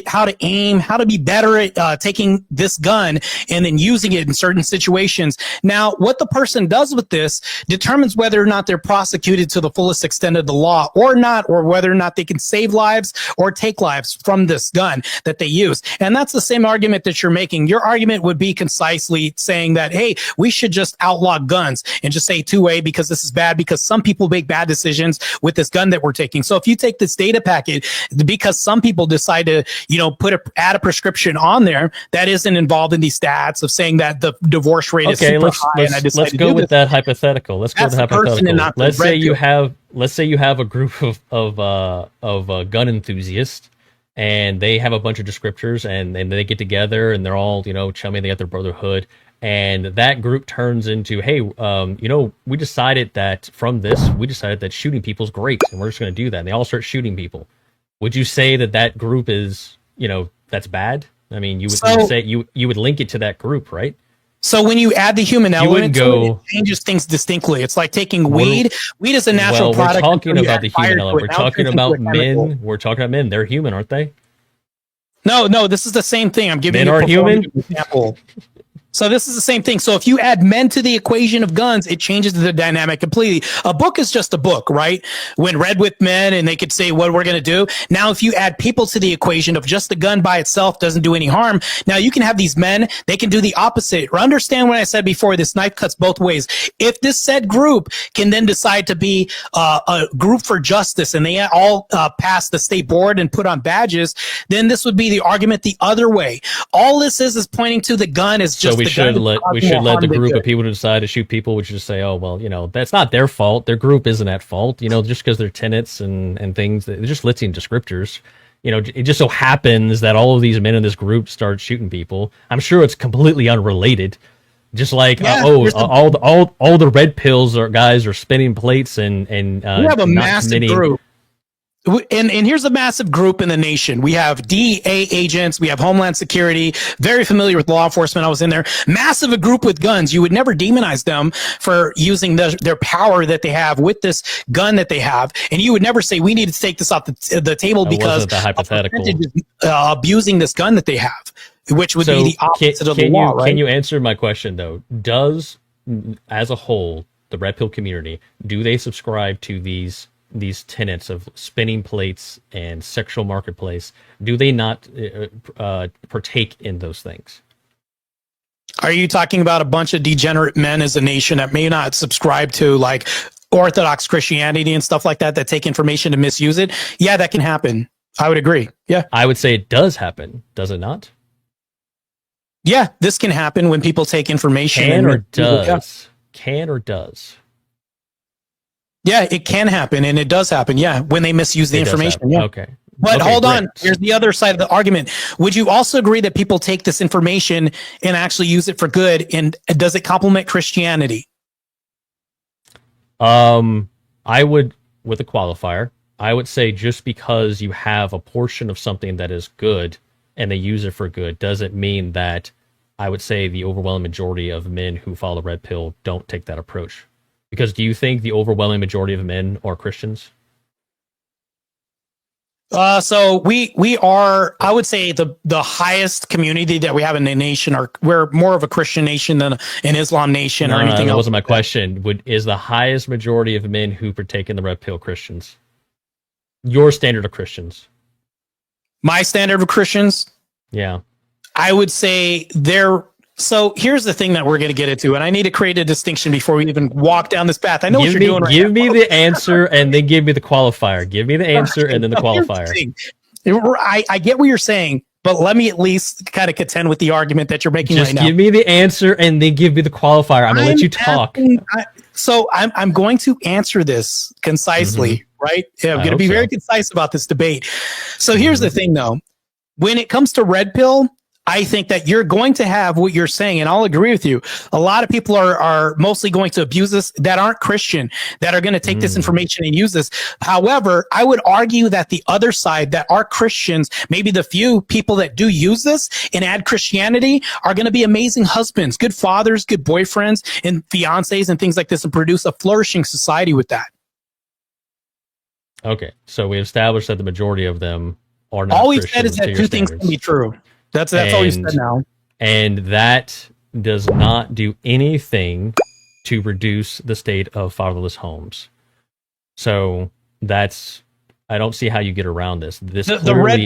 how to aim, how to be better at taking this gun and then using it in certain situations. Now, what the person does with this determines whether or not they're prosecuted to the fullest extent of the law or not, or whether or not they can save lives or take lives from this gun that they use. And that's the same argument that you're making. Your argument would be concise, saying that, hey, we should just outlaw guns and just say 2A because this is bad, because some people make bad decisions with this gun that we're taking. So if you take this data packet, because some people decide to, add a prescription on there that isn't involved in these stats of saying that the divorce rate is super high. Let's go with that hypothetical. Let's go with the hypothetical. Let's say you have a group of gun enthusiasts, and they have a bunch of descriptors, and they get together, and they're all, chummy, they got their brotherhood, and that group turns into, hey, we decided that shooting people's great, and we're just going to do that, and they all start shooting people. Would you say that group is, that's bad? I mean, you would link it to that group, right? So when you add the human element to it, it changes things distinctly. It's like taking weed. Weed is a natural product. We're talking about the human element. We're talking about men. We're talking about men. They're human, aren't they? No, this is the same thing. I'm giving you a human example. So this is the same thing. So if you add men to the equation of guns, it changes the dynamic completely. A book is just a book, right? When read with men, and they could say what we're going to do. Now, if you add people to the equation of just the gun by itself doesn't do any harm. Now you can have these men, they can do the opposite. Or understand what I said before, this knife cuts both ways. If this said group can then decide to be a group for justice, and they all pass the state board and put on badges, then this would be the argument the other way. All this is pointing to the gun as just we should let the group of people who decide to shoot people, we should just say, oh, well, that's not their fault. Their group isn't at fault, just because they're tenets and things. They're just listing descriptors. It just so happens that all of these men in this group start shooting people. I'm sure it's completely unrelated. Just like, all the red pills guys are spinning plates and we have a massive group. And here's a massive group in the nation. We have DEA agents. We have Homeland Security, very familiar with law enforcement. I was in there. Massive group with guns. You would never demonize them for using their power that they have with this gun that they have. And you would never say, we need to take this off the table because the hypothetical abusing this gun that they have, which would be the opposite of the law, right? Can you answer my question, though? Does, as a whole, the red pill community, do they subscribe to these these tenets of spinning plates and sexual marketplace, do they not partake in those things? Are you talking about a bunch of degenerate men as a nation that may not subscribe to like Orthodox Christianity and stuff like that, that take information to misuse it? Yeah, that can happen. I would agree. Yeah. I would say it does happen. Does it not? Yeah, this can happen when people take information. Can or does? Yeah. Can or does? Yeah, it can happen, and it does happen. Yeah, when they misuse the information. Yeah. Okay. But okay, hold great. on. Here's the other side of the argument. Would you also agree that people take this information and actually use it for good? And does it complement Christianity? I would, with a qualifier, I would say just because you have a portion of something that is good and they use it for good doesn't mean that I would say the overwhelming majority of men who follow the red pill don't take that approach. Because do you think the overwhelming majority of men are Christians? So we are, I would say the highest community that we have in the nation we're more of a Christian nation than an Islam nation or anything else. That wasn't my question. Is the highest majority of men who partake in the red pill Christians? Your standard of Christians? My standard of Christians? Yeah. I would say so here's the thing that we're going to get into, and I need to create a distinction before we even walk down this path. I know what you're doing right now. Give me the answer and then give me the qualifier. Give me the answer and then the qualifier. I get what you're saying, but let me at least kind of contend with the argument that you're making right now. Just give me the answer and then give me the qualifier. I'm going to let you talk. I'm going to answer this concisely, right? Yeah, I'm going to be very concise about this debate. So here's the thing, though. When it comes to red pill, I think that you're going to have what you're saying, and I'll agree with you. A lot of people are mostly going to abuse this that aren't Christian, that are going to take this information and use this. However, I would argue that the other side that are Christians, maybe the few people that do use this and add Christianity, are going to be amazing husbands, good fathers, good boyfriends, and fiancés and things like this, and produce a flourishing society with that. Okay, so we established that the majority of them are not. All we've said is that two things can be true. That's all you said now. And that does not do anything to reduce the state of fatherless homes. So I don't see how you get around this. This clearly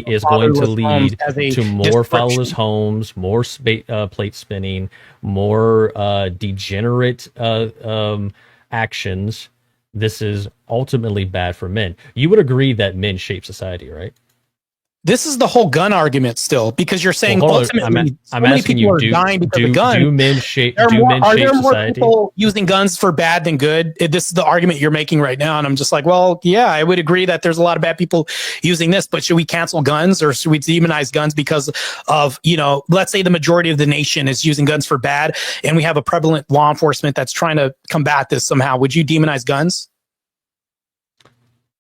is going to lead to more fatherless homes, more plate spinning, more degenerate actions. This is ultimately bad for men. You would agree that men shape society, right? This is the whole gun argument still, because you're saying ultimately I'm asking you, are dying because of guns. Do men shape society? Are there more people using guns for bad than good? This is the argument you're making right now. And I'm just like, well, yeah, I would agree that there's a lot of bad people using this, but should we cancel guns or should we demonize guns because of, let's say the majority of the nation is using guns for bad and we have a prevalent law enforcement that's trying to combat this somehow. Would you demonize guns?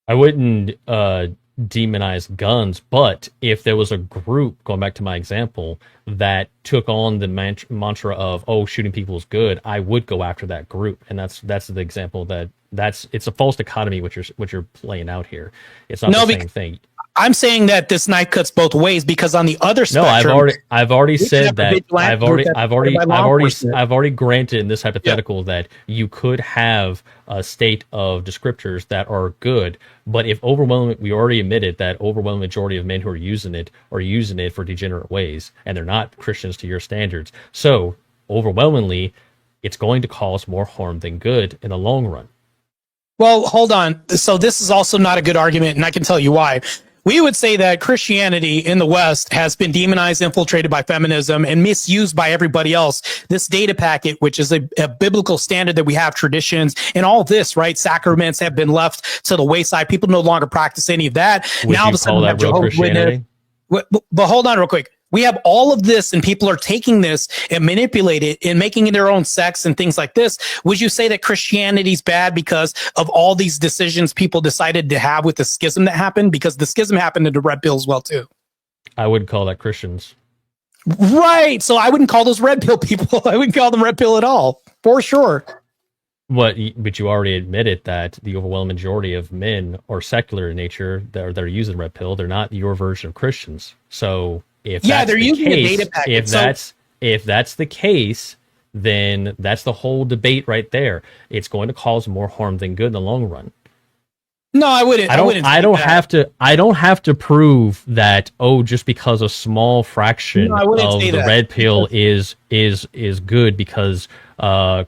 I wouldn't demonize guns, but if there was a group, going back to my example, that took on the mantra of shooting people is good, I would go after that group. And that's the example it's a false dichotomy what you're playing out here. It's not the same thing. I'm saying that this knife cuts both ways, because on the other spectrum, no, I've already said that. I've already granted in this hypothetical that you could have a state of descriptors that are good, but if we already admitted that overwhelming majority of men who are using it for degenerate ways, and they're not Christians to your standards. So overwhelmingly, it's going to cause more harm than good in the long run. Well, hold on. So this is also not a good argument, and I can tell you why. We would say that Christianity in the West has been demonized, infiltrated by feminism, and misused by everybody else. This data packet, which is a biblical standard that we have, traditions, and all this, right? Sacraments have been left to the wayside. People no longer practice any of that. Would now all of a sudden, we have Jehovah's Witness. But hold on real quick. We have all of this, and people are taking this and manipulate it and making it their own sects and things like this. Would you say that Christianity's bad because of all these decisions people decided to have with the schism that happened? Because the schism happened in the red pill as well, too. I wouldn't call that Christians. Right. So I wouldn't call those red pill people. I wouldn't call them red pill at all, for sure. But you already admitted that the overwhelming majority of men are secular in nature. They're using red pill. They're not your version of Christians. So if that's they're using a data packet. If that's the case, then that's the whole debate right there. It's going to cause more harm than good in the long run. No, I wouldn't. I don't have to prove that. Oh, just because a small fraction of the red pill is good because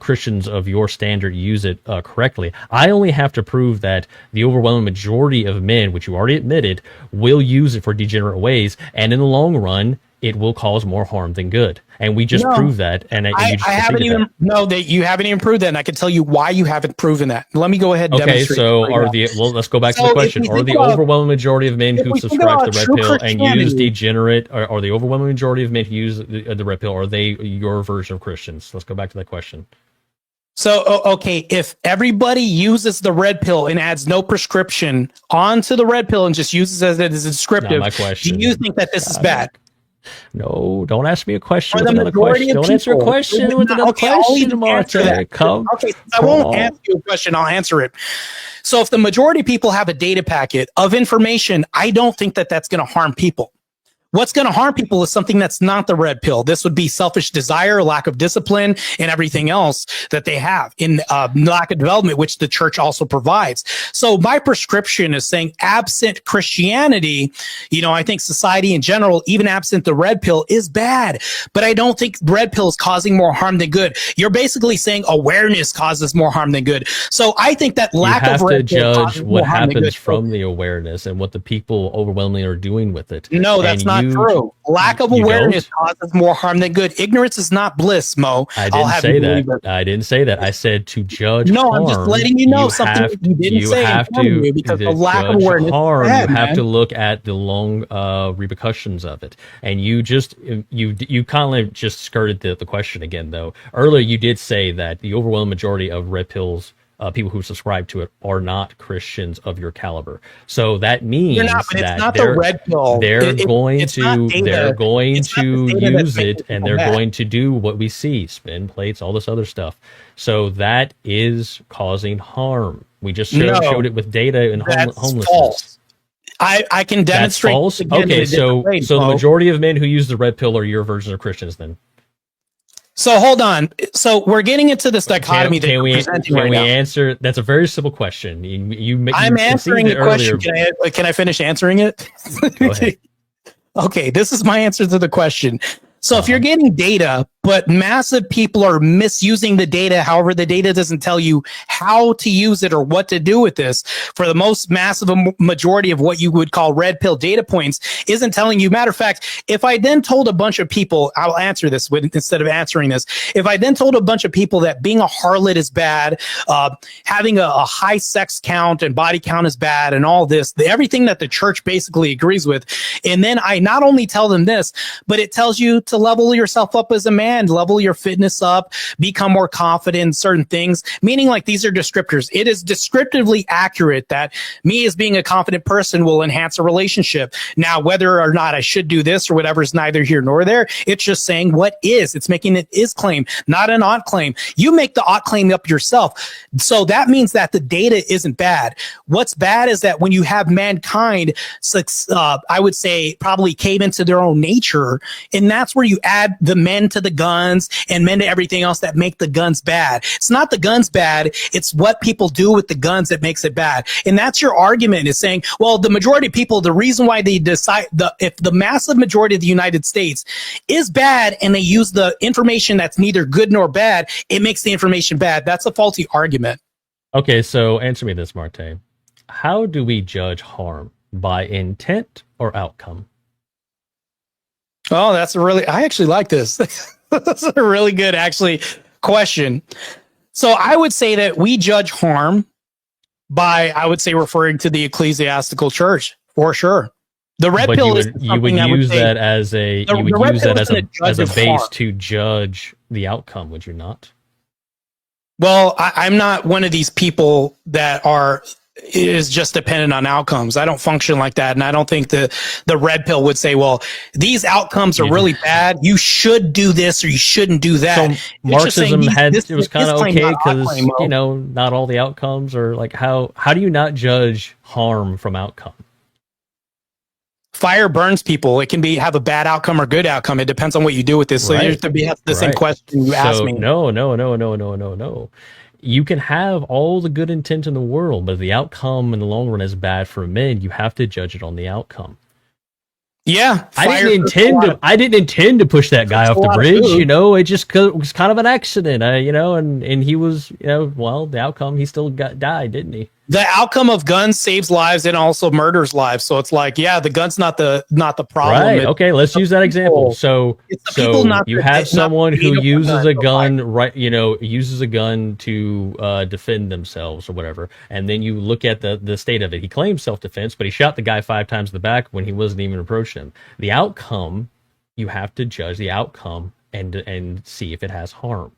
Christians of your standard use it correctly. I only have to prove that the overwhelming majority of men, which you already admitted, will use it for degenerate ways, and in the long run, it will cause more harm than good. And we just proved that. And you just you haven't even proved that. And I can tell you why you haven't proven that. Let me go ahead and demonstrate. Okay, so let's go back to the question. Are the overwhelming majority of men who subscribe to the red pill and use degenerate, are the overwhelming majority of men who use the red pill, are they your version of Christians? Let's go back to that question. So, okay, if everybody uses the red pill and adds no prescription onto the red pill and just uses it as a descriptive, do you think that this is bad? No, don't ask me a question with another question. Don't answer a question with another question, Marta. Come. Okay, I won't ask you a question. I'll answer it. So if the majority of people have a data packet of information, I don't think that that's going to harm people. What's going to harm people is something that's not the red pill. This would be selfish desire, lack of discipline, and everything else that they have in lack of development, which the church also provides. So my prescription is saying absent Christianity, I think society in general, even absent the red pill, is bad. But I don't think red pill is causing more harm than good. You're basically saying awareness causes more harm than good. So I think that lack of red pill you have to judge what happens from the awareness and what the people overwhelmingly are doing with it. No, that's not true. Lack of awareness causes more harm than good. Ignorance is not bliss, Mo. I didn't say that. I didn't say that. I said to judge harm. I'm just letting you know something you didn't say because of lack of awareness. Harm, you have to look at the long repercussions of it. And you kind of just skirted the question again, though. Earlier, you did say that the overwhelming majority of red pills, people who subscribe to it, are not Christians of your caliber. So that means that they're going to use it, and they're going to do what we see, spin plates, all this other stuff. So that is causing harm. We just showed it with data and homelessness. False. I can demonstrate. That's false. Okay, so the majority of men who use the red pill are your version of Christians then. So hold on. So we're getting into this dichotomy that you're presenting right now. Can we answer? That's a very simple question. I'm answering the question. Can I finish answering it? Go ahead. Okay, this is my answer to the question. So if you're getting data, but massive people are misusing the data, however, the data doesn't tell you how to use it or what to do with this, for the most massive majority of what you would call red pill data points isn't telling you. Matter of fact, if I then told a bunch of people, I'll answer this instead of answering this. If I then told a bunch of people that being a harlot is bad, having a high sex count and body count is bad, and all this, everything that the church basically agrees with, and then I not only tell them this, but it tells you to level yourself up as a man, level your fitness up, become more confident in certain things, meaning like these are descriptors. It is descriptively accurate that me as being a confident person will enhance a relationship. Now, whether or not I should do this or whatever is neither here nor there. It's just saying what is. It's making an is claim, not an ought claim. You make the ought claim up yourself. So that means that the data isn't bad. What's bad is that when you have mankind, I would say probably cave into their own nature, and that's where you add the men to the guns and men to everything else that make the guns bad. It's not the guns bad. It's what people do with the guns that makes it bad. And that's your argument, is saying, well, the majority of people, the reason why they decide if the massive majority of the United States is bad and they use the information that's neither good nor bad, it makes the information bad. That's a faulty argument. Okay, so answer me this, Marte. How do we judge harm? By intent or outcome? Oh, I actually like this. That's a really good, question. So I would say that we judge harm by, I would say, referring to the ecclesiastical church, for sure. The red pill is you would use that as a base to judge the outcome, would you not? Well, I'm not one of these people that is just dependent on outcomes. I don't function like that. And I don't think the red pill would say, well, these outcomes are really bad. You should do this or you shouldn't do that. So Marxism it was kind of okay because, not all the outcomes are like, how do you not judge harm from outcome? fire burns people. It can have a bad outcome or good outcome. It depends on what you do with this. So Right. you have to be the same question you asked me. No. You can have all the good intent in the world, but if the outcome in the long run is bad for men, you have to judge it on the outcome. Yeah, I didn't intend to push that guy off the bridge. It just was kind of an accident. And he was, well, the outcome, he still died, didn't he? The outcome of guns saves lives and also murders lives. So it's like, yeah, the gun's not the problem. Right. Okay. Let's use that example. So you have someone who uses a gun, right? Uses a gun to defend themselves or whatever, and then you look at the state of it. He claims self-defense, but he shot the guy 5 times in the back when he wasn't even approaching him. The outcome, you have to judge the outcome and see if it has harm.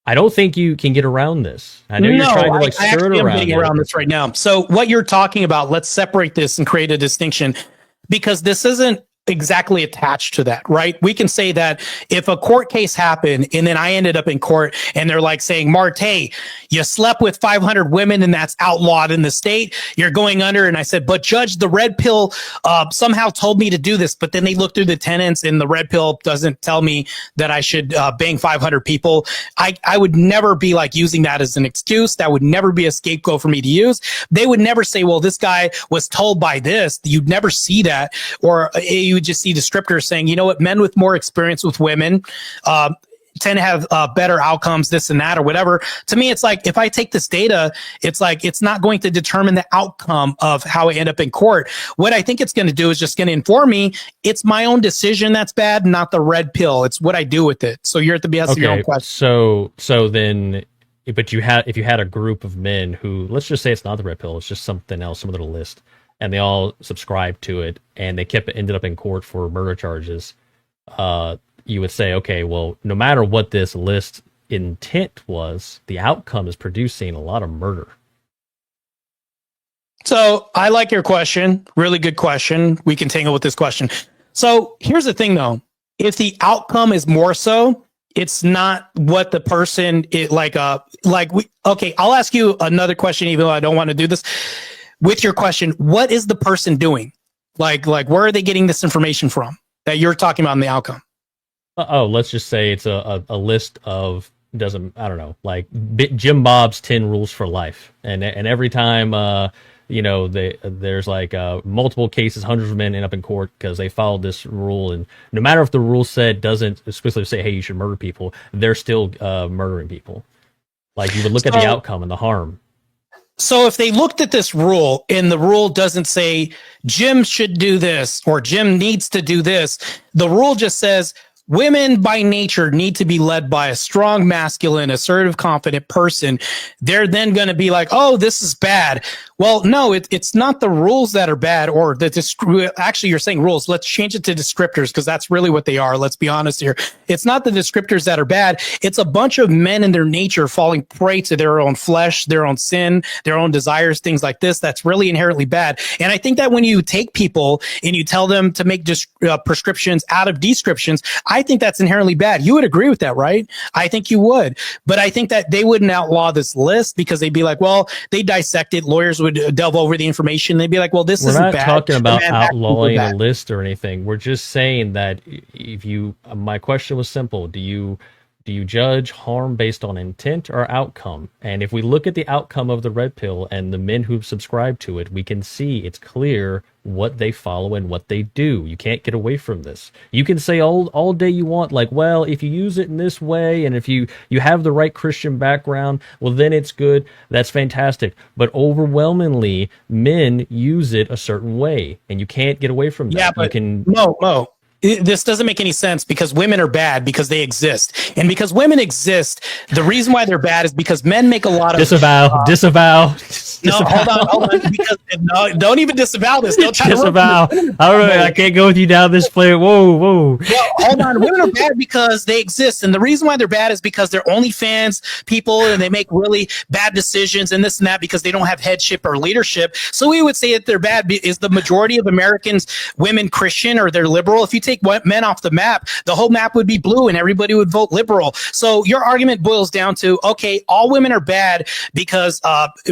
I don't think you can get around this. I know you're trying to skirt around. I'm getting around this right now. So what you're talking about, let's separate this and create a distinction, because this isn't exactly attached to that, right? We can say that if a court case happened and then I ended up in court and they're like saying, Marte, you slept with 500 women and that's outlawed in the state, you're going under. And I said, but judge, the red pill somehow told me to do this, but then they look through the tenets and the red pill doesn't tell me that I should bang 500 people. I would never be like using that as an excuse. That would never be a scapegoat for me to use. They would never say, well, this guy was told by this. You'd never see that. Or you would just see descriptors saying, you know what, men with more experience with women tend to have better outcomes, this and that, or whatever. To me, it's like, if I take this data, it's like, it's not going to determine the outcome of how I end up in court. What I think it's going to do is just going to inform me it's my own decision that's bad, not the red pill. It's what I do with it. So you're at the behest of your own question. So then, but if you had a group of men who, let's just say it's not the red pill, it's just something else, some little list, and they all subscribed to it, and they ended up in court for murder charges, you would say, okay, well, no matter what this list intent was, the outcome is producing a lot of murder. So I like your question. Really good question. We can tangle with this question. So here's the thing, though. If the outcome is more so, it's not what the person okay, I'll ask you another question, even though I don't want to do this. With your question, what is the person doing? Like where are they getting this information from that you're talking about in the outcome? Let's just say it's a list of like Jim Bob's 10 rules for life, and every time there's like multiple cases, hundreds of men end up in court because they followed this rule, and no matter if the rule doesn't explicitly say, hey, you should murder people, they're still murdering people. Like, you would look at the outcome and the harm. So if they looked at this rule and the rule doesn't say Jim should do this or Jim needs to do this, the rule just says women by nature need to be led by a strong, masculine, assertive, confident person. They're then going to be like, oh, this is bad. Well, no, it's not the rules that are bad, or actually you're saying rules. Let's change it to descriptors, because that's really what they are. Let's be honest here. It's not the descriptors that are bad. It's a bunch of men in their nature falling prey to their own flesh, their own sin, their own desires, things like this. That's really inherently bad. And I think that when you take people and you tell them to make prescriptions out of descriptions, I think that's inherently bad. You would agree with that, right? I think you would. But I think that they wouldn't outlaw this list because they'd be like, well, they dissect it. Lawyers would delve over the information. They'd be like, well, this isn't bad. We're not talking about outlawing a list or anything. We're just saying that my question was simple. Do you judge harm based on intent or outcome? And if we look at the outcome of the red pill and the men who subscribe to it, we can see it's clear what they follow and what they do. You can't get away from this. You can say all day you want, like, well, if you use it in this way and if you have the right Christian background, well, then it's good. That's fantastic. But overwhelmingly, men use it a certain way, and you can't get away from that. Yeah, but Mo, this doesn't make any sense, because women are bad because they exist. And because women exist, the reason why they're bad is because men make a lot of... Disavow. No, hold on. Because, no, don't even disavow this. Don't try disavow. I can't go with you down this plane. Whoa. Well, hold on. Women are bad because they exist. And the reason why they're bad is because they're OnlyFans people and they make really bad decisions and this and that because they don't have headship or leadership. So we would say that they're bad. Is the majority of Americans women Christian or they're liberal? If you take men off the map, the whole map would be blue and everybody would vote liberal. So your argument boils down to, okay, all women are bad because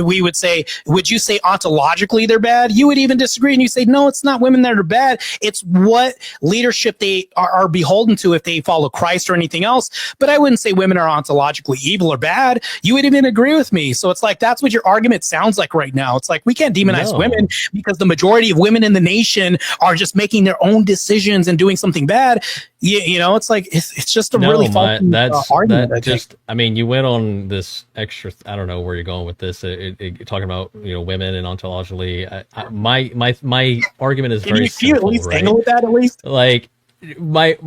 we would say, would you say ontologically they're bad? You would even disagree and you say, no, it's not women that are bad. It's what leadership they are beholden to if they follow Christ or anything else. But I wouldn't say women are ontologically evil or bad. You would even agree with me. So it's like, that's what your argument sounds like right now. It's like, we can't demonize women because the majority of women in the nation are just making their own decisions and doing something bad. You know, it's like, it's just a really faulty argument. I mean, you went on this extra, I don't know where you're going with this, talking about, you know, women and ontologically. My argument is very simple, at least right? angle with that at least? Like, I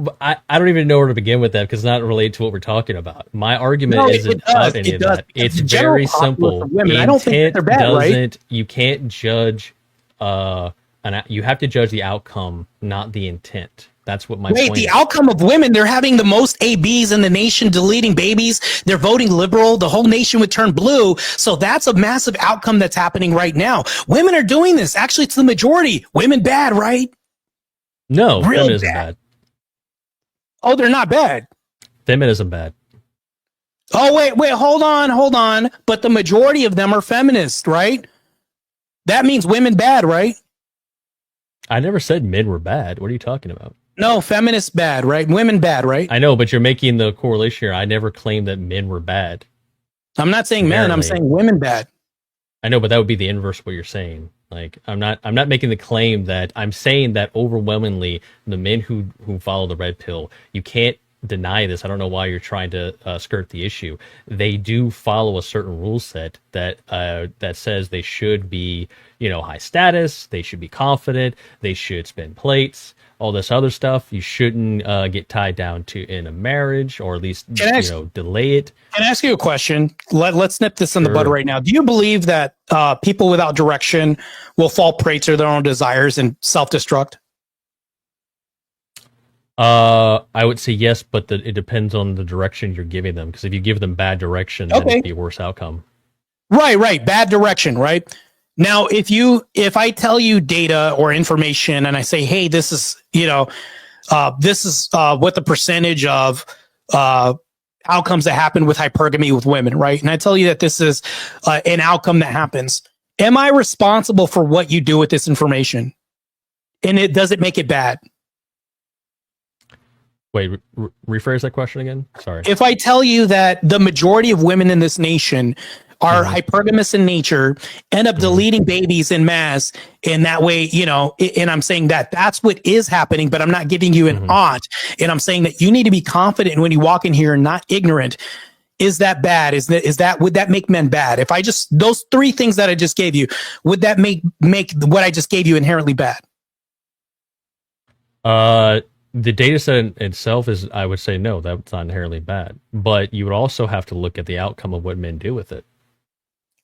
don't even know where to begin with that because it's not related to what we're talking about. My argument isn't about any of that. It's very simple. I don't think they're bad, right? You can't judge, you have to judge the outcome, not the intent. That's what my point is. The outcome of women, they're having the most ABs in the nation, deleting babies. They're voting liberal. The whole nation would turn blue. So that's a massive outcome that's happening right now. Women are doing this. Actually, it's the majority. Women bad, right? No, really feminism bad. Oh, they're not bad. Feminism bad. Oh, wait, hold on. But the majority of them are feminists, right? That means women bad, right? I never said men were bad. What are you talking about? No, feminists bad, right? Women bad, right? I know, but you're making the correlation here. I never claimed that men were bad. I'm not saying men, I'm saying women bad. I know, but that would be the inverse of what you're saying. Like, I'm not making the claim that I'm saying that overwhelmingly the men who follow the red pill, you can't deny this. I don't know why you're trying to skirt the issue. They do follow a certain rule set that says they should be, you know, high status, they should be confident, they should spin plates, all this other stuff. You shouldn't get tied down to in a marriage, or at least delay it. Can I ask you a question? Let's nip this in the bud right now. Do you believe that people without direction will fall prey to their own desires and self-destruct? I would say yes, but it depends on the direction you're giving them. Because if you give them bad direction, then it'd be a worse outcome. Right. Bad direction, right? Now, if I tell you data or information and I say, hey, this is, what the percentage of outcomes that happen with hypergamy with women, right? And I tell you that this is an outcome that happens. Am I responsible for what you do with this information? And does it make it bad? Wait, rephrase that question again. Sorry. If I tell you that the majority of women in this nation are hypergamous in nature, end up deleting babies in mass, and that way, and I'm saying that that's what is happening, but I'm not giving you an ought, and I'm saying that you need to be confident when you walk in here and not ignorant. Is that bad? Would that make men bad? If I just, those three things that I just gave you, would that make what I just gave you inherently bad? The data set itself is, I would say, no, that's not inherently bad. But you would also have to look at the outcome of what men do with it.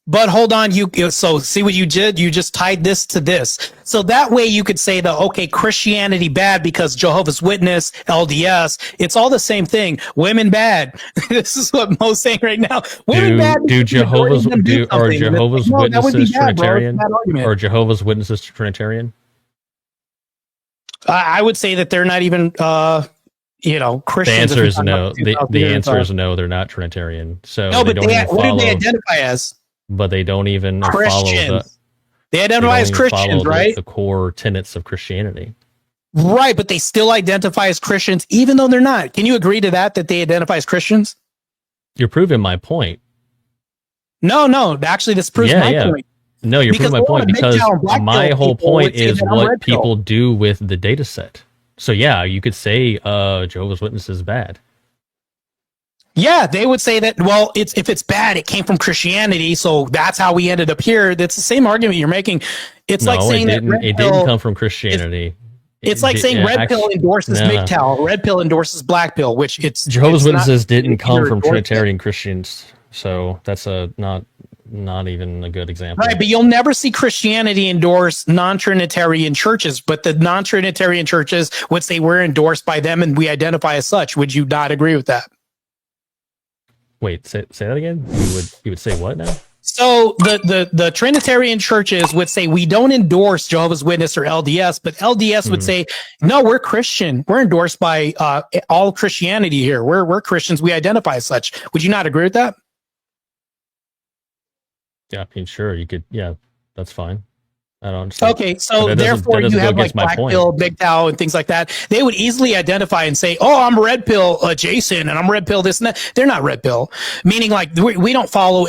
But hold on, so see what you did? You just tied this to this. So that way you could say that, okay, Christianity bad because Jehovah's Witness, LDS, it's all the same thing. Women bad. This is what Mo's saying right now. Women bad. Are Jehovah's Witnesses Trinitarian? Or Jehovah's Witnesses Trinitarian? I would say that they're not even, Christians. The answer is no. The answer is no. They're not Trinitarian. So no, but what do they identify as? But they don't even Christians. They identify as Christians, right? The core tenets of Christianity. Right, but they still identify as Christians, even though they're not. Can you agree to that they identify as Christians? You're proving my point. No. Actually, this proves my point. No, you're proving my point because my whole point is what people do with the data set. So yeah, you could say Jehovah's Witnesses is bad. Yeah, they would say that, well, if it's bad, it came from Christianity, so that's how we ended up here. That's the same argument you're making. It's like saying it didn't come from Christianity. It's like saying red pill endorses MGTOW, red pill endorses black pill, which Jehovah's Witnesses didn't come from Trinitarian Christians, so that's not even a good example. Right, but you'll never see Christianity endorse non-Trinitarian churches, but the non-Trinitarian churches would say we're endorsed by them and we identify as such. Would you not agree with that? Wait, say that again? You would say what now? So the Trinitarian churches would say we don't endorse Jehovah's Witness or LDS, but LDS would say no, we're Christian. We're endorsed by all Christianity here. We're Christians. We identify as such. Would you not agree with that? Yeah, I mean, sure, you could. Yeah, that's fine. I don't understand. Okay, so therefore you have like black pill, big tau, and things like that. They would easily identify and say, "Oh, I'm red pill Jason, and I'm red pill this and that." They're not red pill, meaning like we don't follow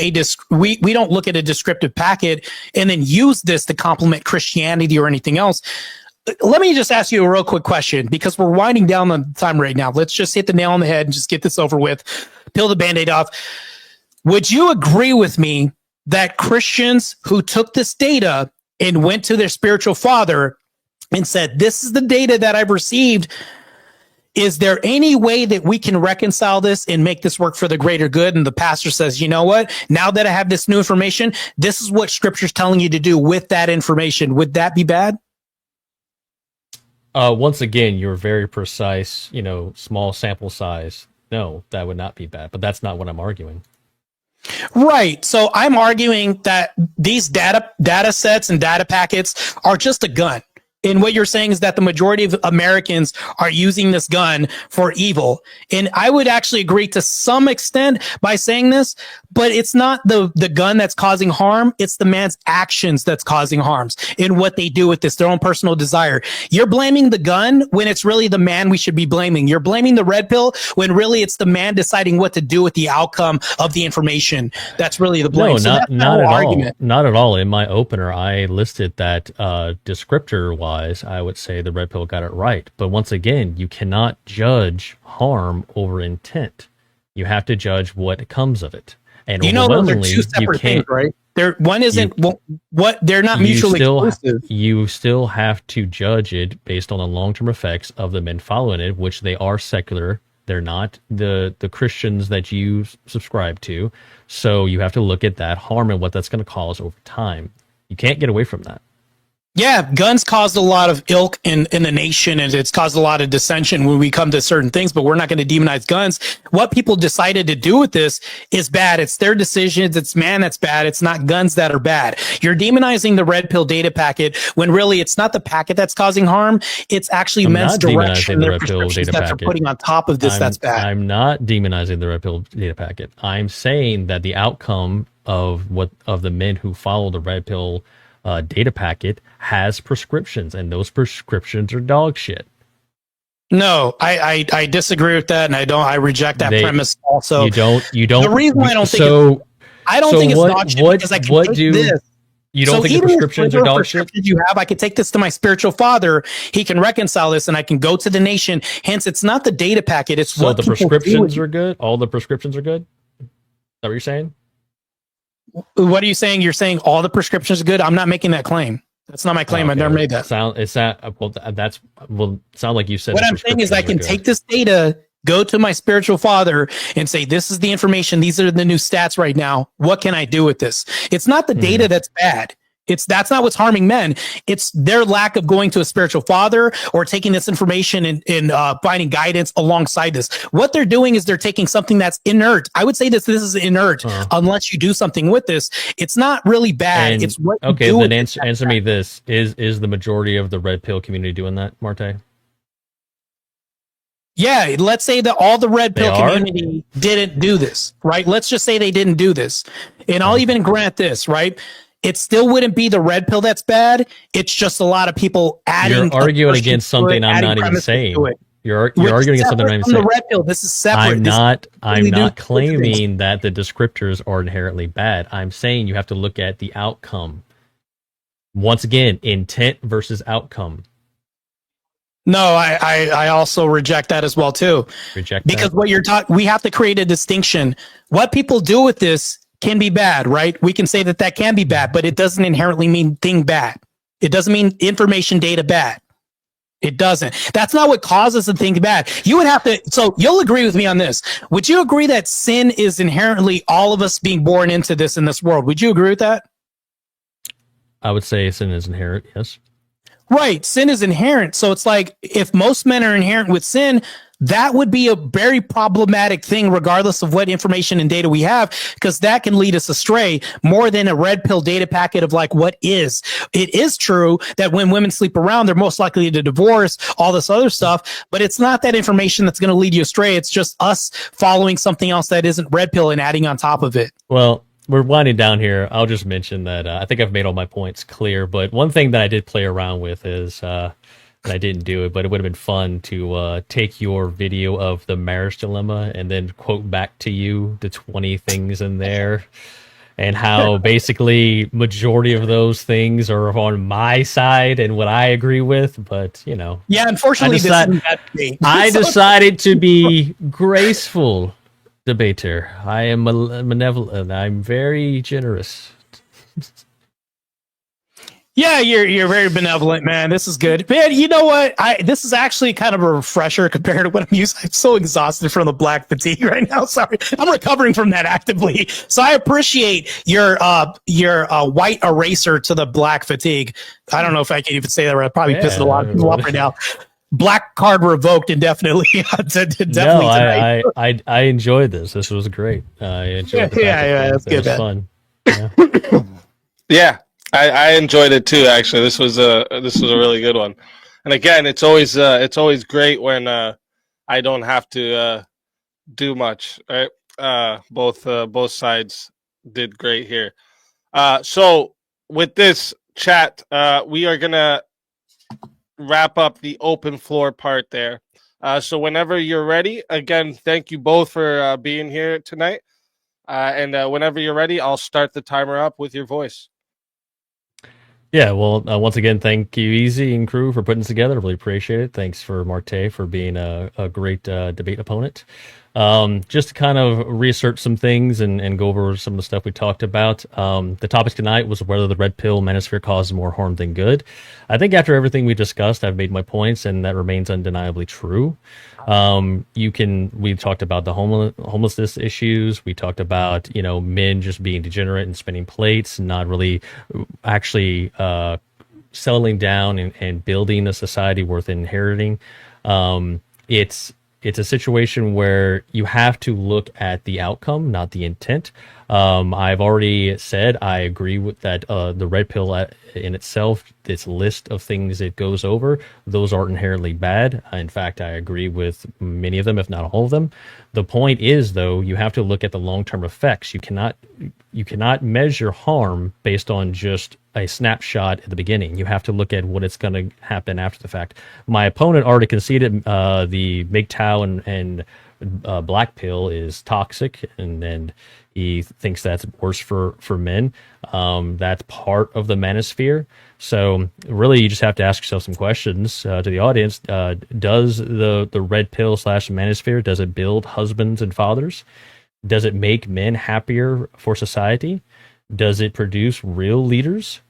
we don't look at a descriptive packet and then use this to complement Christianity or anything else. Let me just ask you a real quick question because we're winding down on time right now. Let's just hit the nail on the head and just get this over with. Peel the Band-Aid off. Would you agree with me that Christians who took this data and went to their spiritual father and said, "This is the data that I've received. Is there any way that we can reconcile this and make this work for the greater good?" And the pastor says, "You know what? Now that I have this new information, this is what scripture's telling you to do with that information." Would that be bad? Once again, you're very precise, small sample size. No, that would not be bad, but that's not what I'm arguing. Right. So I'm arguing that these data sets and data packets are just a gun. And what you're saying is that the majority of Americans are using this gun for evil. And I would actually agree to some extent by saying this, but it's not the gun that's causing harm. It's the man's actions that's causing harms in what they do with this, their own personal desire. You're blaming the gun when it's really the man we should be blaming. You're blaming the red pill when really it's the man deciding what to do with the outcome of the information. That's really the blame. No, not at all. Not at all. In my opener, I listed that descriptor-wise, I would say the red pill got it right. But once again, you cannot judge harm over intent. You have to judge what comes of it. And those are two separate things, right? They're not mutually exclusive. You still have to judge it based on the long-term effects of the men following it, which they are secular. They're not the Christians that you subscribe to. So you have to look at that harm and what that's going to cause over time. You can't get away from that. Yeah, guns caused a lot of ilk in the nation, and it's caused a lot of dissension when we come to certain things, but we're not going to demonize guns. What people decided to do with this is bad. It's their decisions. It's man that's bad. It's not guns that are bad. You're demonizing the red pill data packet when really it's not the packet that's causing harm. It's actually men's direction, their prescriptions that they're putting on top of this that's bad. I'm not demonizing the red pill data packet. I'm saying that the outcome of the men who follow the red pill data packet has prescriptions, and those prescriptions are dog shit. No, I disagree with that, and I reject that premise. Also, you don't. The reason I don't think I don't think it's dog shit because I can take this. You don't think the prescriptions are dog shit? I could take this to my spiritual father. He can reconcile this, and I can go to the nation. Hence, it's not the data packet. It's what the prescriptions are good. All the prescriptions are good. Is that what you're saying? What are you saying? You're saying all the prescriptions are good? I'm not making that claim. That's not my claim. I've never made that. Sound like you said. What I'm saying is I can take this data, go to my spiritual father and say, "This is the information. These are the new stats right now. What can I do with this?" It's not the data that's bad. That's not what's harming men. It's their lack of going to a spiritual father or taking this information and finding guidance alongside this. What they're doing is they're taking something that's inert. I would say this is inert unless you do something with this. It's not really bad. And, it's what okay, then answer me this. Is the majority of the red pill community doing that, Marte? Yeah, let's say that all the red pill community didn't do this, right? Let's just say they didn't do this. And I'll even grant this, right? It still wouldn't be the red pill that's bad. It's just a lot of people adding. You're arguing against something I'm not even saying. You're arguing against something I'm not even saying. The red pill. This is separate. I'm not claiming that the descriptors are inherently bad. I'm saying you have to look at the outcome. Once again, intent versus outcome. No, I also reject that as well too. Because what you're talking, we have to create a distinction. What people do with this can be bad, right? We can say that can be bad, but it doesn't inherently mean thing bad. It doesn't mean information data bad. It doesn't. That's not what causes a thing bad. You would have to, so you'll agree with me on this. Would you agree that sin is inherently all of us being born into this in this world? Would you agree with that? I would say sin is inherent, yes. Right. Sin is inherent. So it's like if most men are inherent with sin, that would be a very problematic thing, regardless of what information and data we have, because that can lead us astray more than a red pill data packet of like what is. It is true that when women sleep around, they're most likely to divorce, all this other stuff, but it's not that information that's going to lead you astray. It's just us following something else that isn't red pill and adding on top of it. Well, we're winding down here. I'll just mention that I think I've made all my points clear, but one thing that I did play around with is, and I didn't do it, but it would have been fun to take your video of the marriage dilemma and then quote back to you the 20 things in there and how basically majority of those things are on my side and what I agree with. But, you know. Yeah, unfortunately, I decided to be graceful debater. I am malevolent. I'm very generous. Yeah, you're very benevolent, man. This is good, man. You know what? This is actually kind of a refresher compared to what I'm used. I'm so exhausted from the black fatigue right now. Sorry, I'm recovering from that actively. So I appreciate your white eraser to the black fatigue. I don't know if I can even say that right. I probably pissed a lot of people off right now. Black card revoked indefinitely. No, I enjoyed this. This was great. I enjoyed it. Yeah, that's good. It was fun. Yeah. Yeah. I enjoyed it too. Actually, this was a really good one. And again, it's always great when I don't have to do much. Right? Both sides did great here. So with this chat, we are gonna wrap up the open floor part there. So whenever you're ready, again, thank you both for being here tonight. And whenever you're ready, I'll start the timer up with your voice. Yeah, well, once again, thank you, Easy and crew, for putting this together. Really appreciate it. Thanks for Marte for being a great debate opponent. Just to kind of research some things and go over some of the stuff we talked about. The topic tonight was whether the red pill manosphere causes more harm than good. I think after everything we discussed, I've made my points, and that remains undeniably true. We talked about the homelessness issues. We talked about, men just being degenerate and spinning plates, not really actually settling down and building a society worth inheriting. It's a situation where you have to look at the outcome, not the intent. I've already said I agree with that. The red pill in itself, this list of things it goes over, those aren't inherently bad. In fact, I agree with many of them, if not all of them. The point is, though, you have to look at the long-term effects. You cannot measure harm based on just a snapshot at the beginning. You have to look at what it's going to happen after the fact. My opponent already conceded the MGTOW and black pill is toxic, and he thinks that's worse for men. That's part of the manosphere. So really, you just have to ask yourself some questions to the audience. Does the red pill / manosphere, does it build husbands and fathers? Does it make men happier for society? Does it produce real leaders?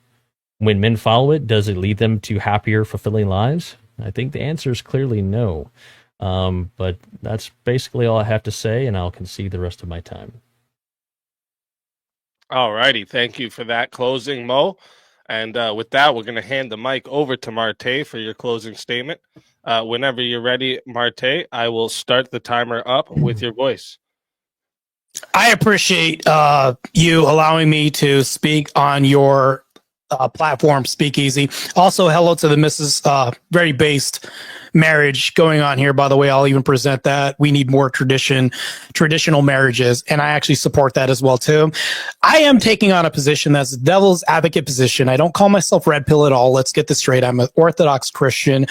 When men follow it, does it lead them to happier, fulfilling lives? I think the answer is clearly no. But that's basically all I have to say, and I'll concede the rest of my time. All righty. Thank you for that closing, Mo. And with that, we're going to hand the mic over to Marte for your closing statement. Whenever you're ready, Marte, I will start the timer up with your voice. I appreciate you allowing me to speak on your platform, Speakeasy. Also, hello to the Mrs. Very Based marriage going on here. By the way, I'll even present that. We need more traditional marriages, and I actually support that as well too. I am taking on a position that's a devil's advocate position. I don't call myself red pill at all. Let's get this straight. I'm an Orthodox Christian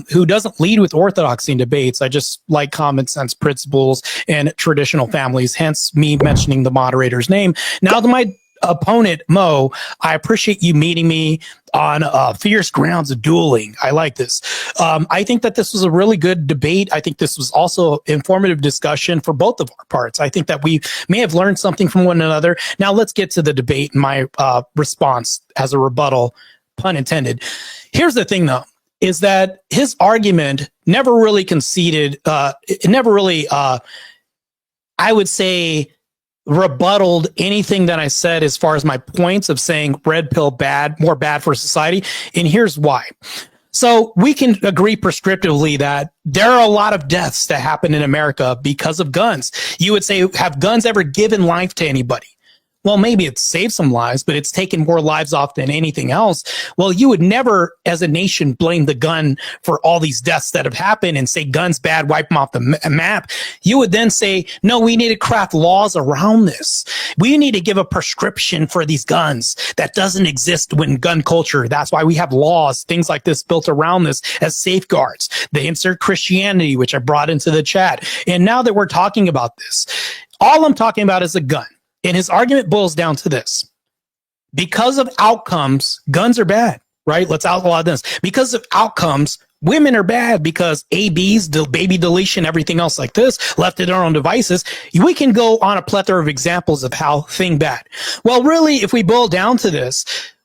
who doesn't lead with orthodoxy in debates. I just like common sense principles and traditional families, hence me mentioning the moderator's name. Now to my opponent, Mo, I appreciate you meeting me on fierce grounds of dueling. I like this. I think that this was a really good debate. I think this was also informative discussion for both of our parts. I think that we may have learned something from one another. Now let's get to the debate and my response as a rebuttal, pun intended. Here's the thing, though, is that his argument never really conceded, it never really, I would say, rebutted anything that I said as far as my points of saying red pill bad, more bad for society. And here's why. So we can agree prescriptively that there are a lot of deaths that happen in America because of guns. You would say, have guns ever given life to anybody? Well, maybe it's saved some lives, but it's taken more lives off than anything else. Well, you would never, as a nation, blame the gun for all these deaths that have happened and say guns bad, wipe them off the map. You would then say, no, we need to craft laws around this. We need to give a prescription for these guns that doesn't exist when gun culture. That's why we have laws, things like this built around this as safeguards. They insert Christianity, which I brought into the chat. And now that we're talking about this, all I'm talking about is a gun. And his argument boils down to this. Because of outcomes, guns are bad, right? Let's outlaw this. Because of outcomes, women are bad because ABs, baby deletion, everything else like this, left to their own devices. We can go on a plethora of examples of how thing bad. Well, really, if we boil down to this,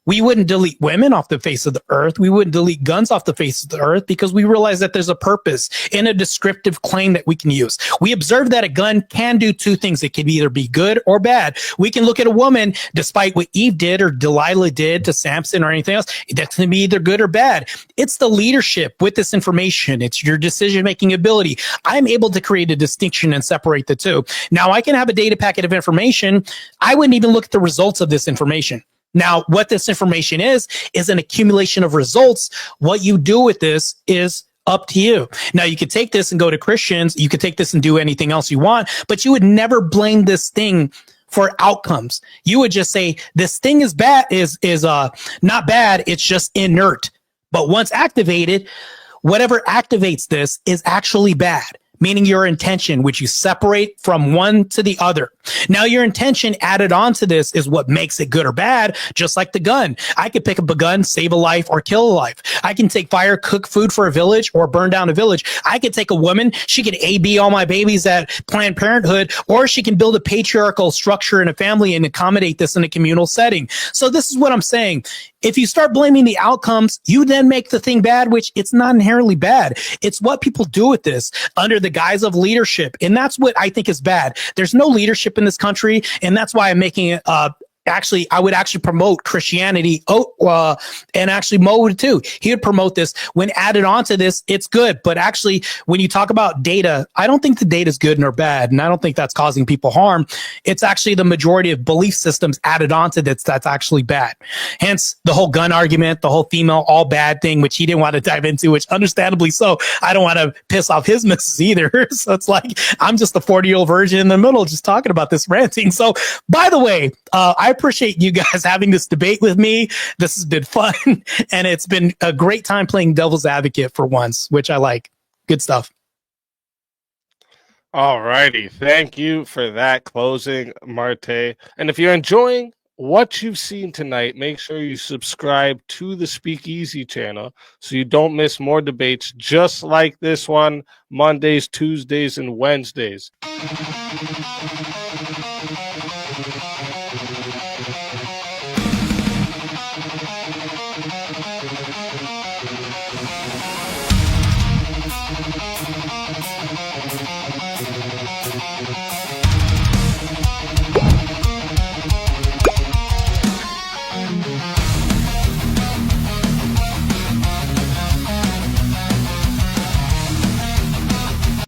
we wouldn't delete women off the face of the earth. We wouldn't delete guns off the face of the earth because we realize that there's a purpose in a descriptive claim that we can use. We observe that a gun can do two things. It can either be good or bad. We can look at a woman, despite what Eve did or Delilah did to Samson or anything else, that can be either good or bad. It's the leadership with this information. It's your decision-making ability. I'm able to create a distinction and separate the two. Now, I can have a data packet of information. I wouldn't even look at the results of this information. Now, what this information is an accumulation of results. What you do with this is up to you. Now, you could take this and go to Christians. You could take this and do anything else you want, but you would never blame this thing for outcomes. You would just say this thing is bad, is not bad. It's just inert. But once activated, whatever activates this is actually bad. Meaning your intention, which you separate from one to the other. Now, your intention added on to this is what makes it good or bad, just like the gun. I could pick up a gun, save a life, or kill a life. I can take fire, cook food for a village, or burn down a village. I could take a woman, she could AB all my babies at Planned Parenthood, or she can build a patriarchal structure in a family and accommodate this in a communal setting. So this is what I'm saying. If you start blaming the outcomes, you then make the thing bad, which it's not inherently bad. It's what people do with this under the guise of leadership. And that's what I think is bad. There's no leadership in this country. And that's why I'm making it, I would actually promote Christianity. And actually Mo would too. He would promote this. When added onto this, it's good. But actually, when you talk about data, I don't think the data is good nor bad. And I don't think that's causing people harm. It's actually the majority of belief systems added onto this that's actually bad. Hence the whole gun argument, the whole female all bad thing, which he didn't want to dive into, which understandably so. I don't want to piss off his missus either. So it's like, I'm just the 40-year-old virgin in the middle, just talking about this ranting. So by the way, I appreciate you guys having this debate with me. This has been fun, and it's been a great time playing devil's advocate for once, which I like. Good stuff. All righty. Thank you for that closing, Marte. And if you're enjoying what you've seen tonight, make sure you subscribe to the Speakeasy channel so you don't miss more debates just like this one, Mondays, Tuesdays, and Wednesdays.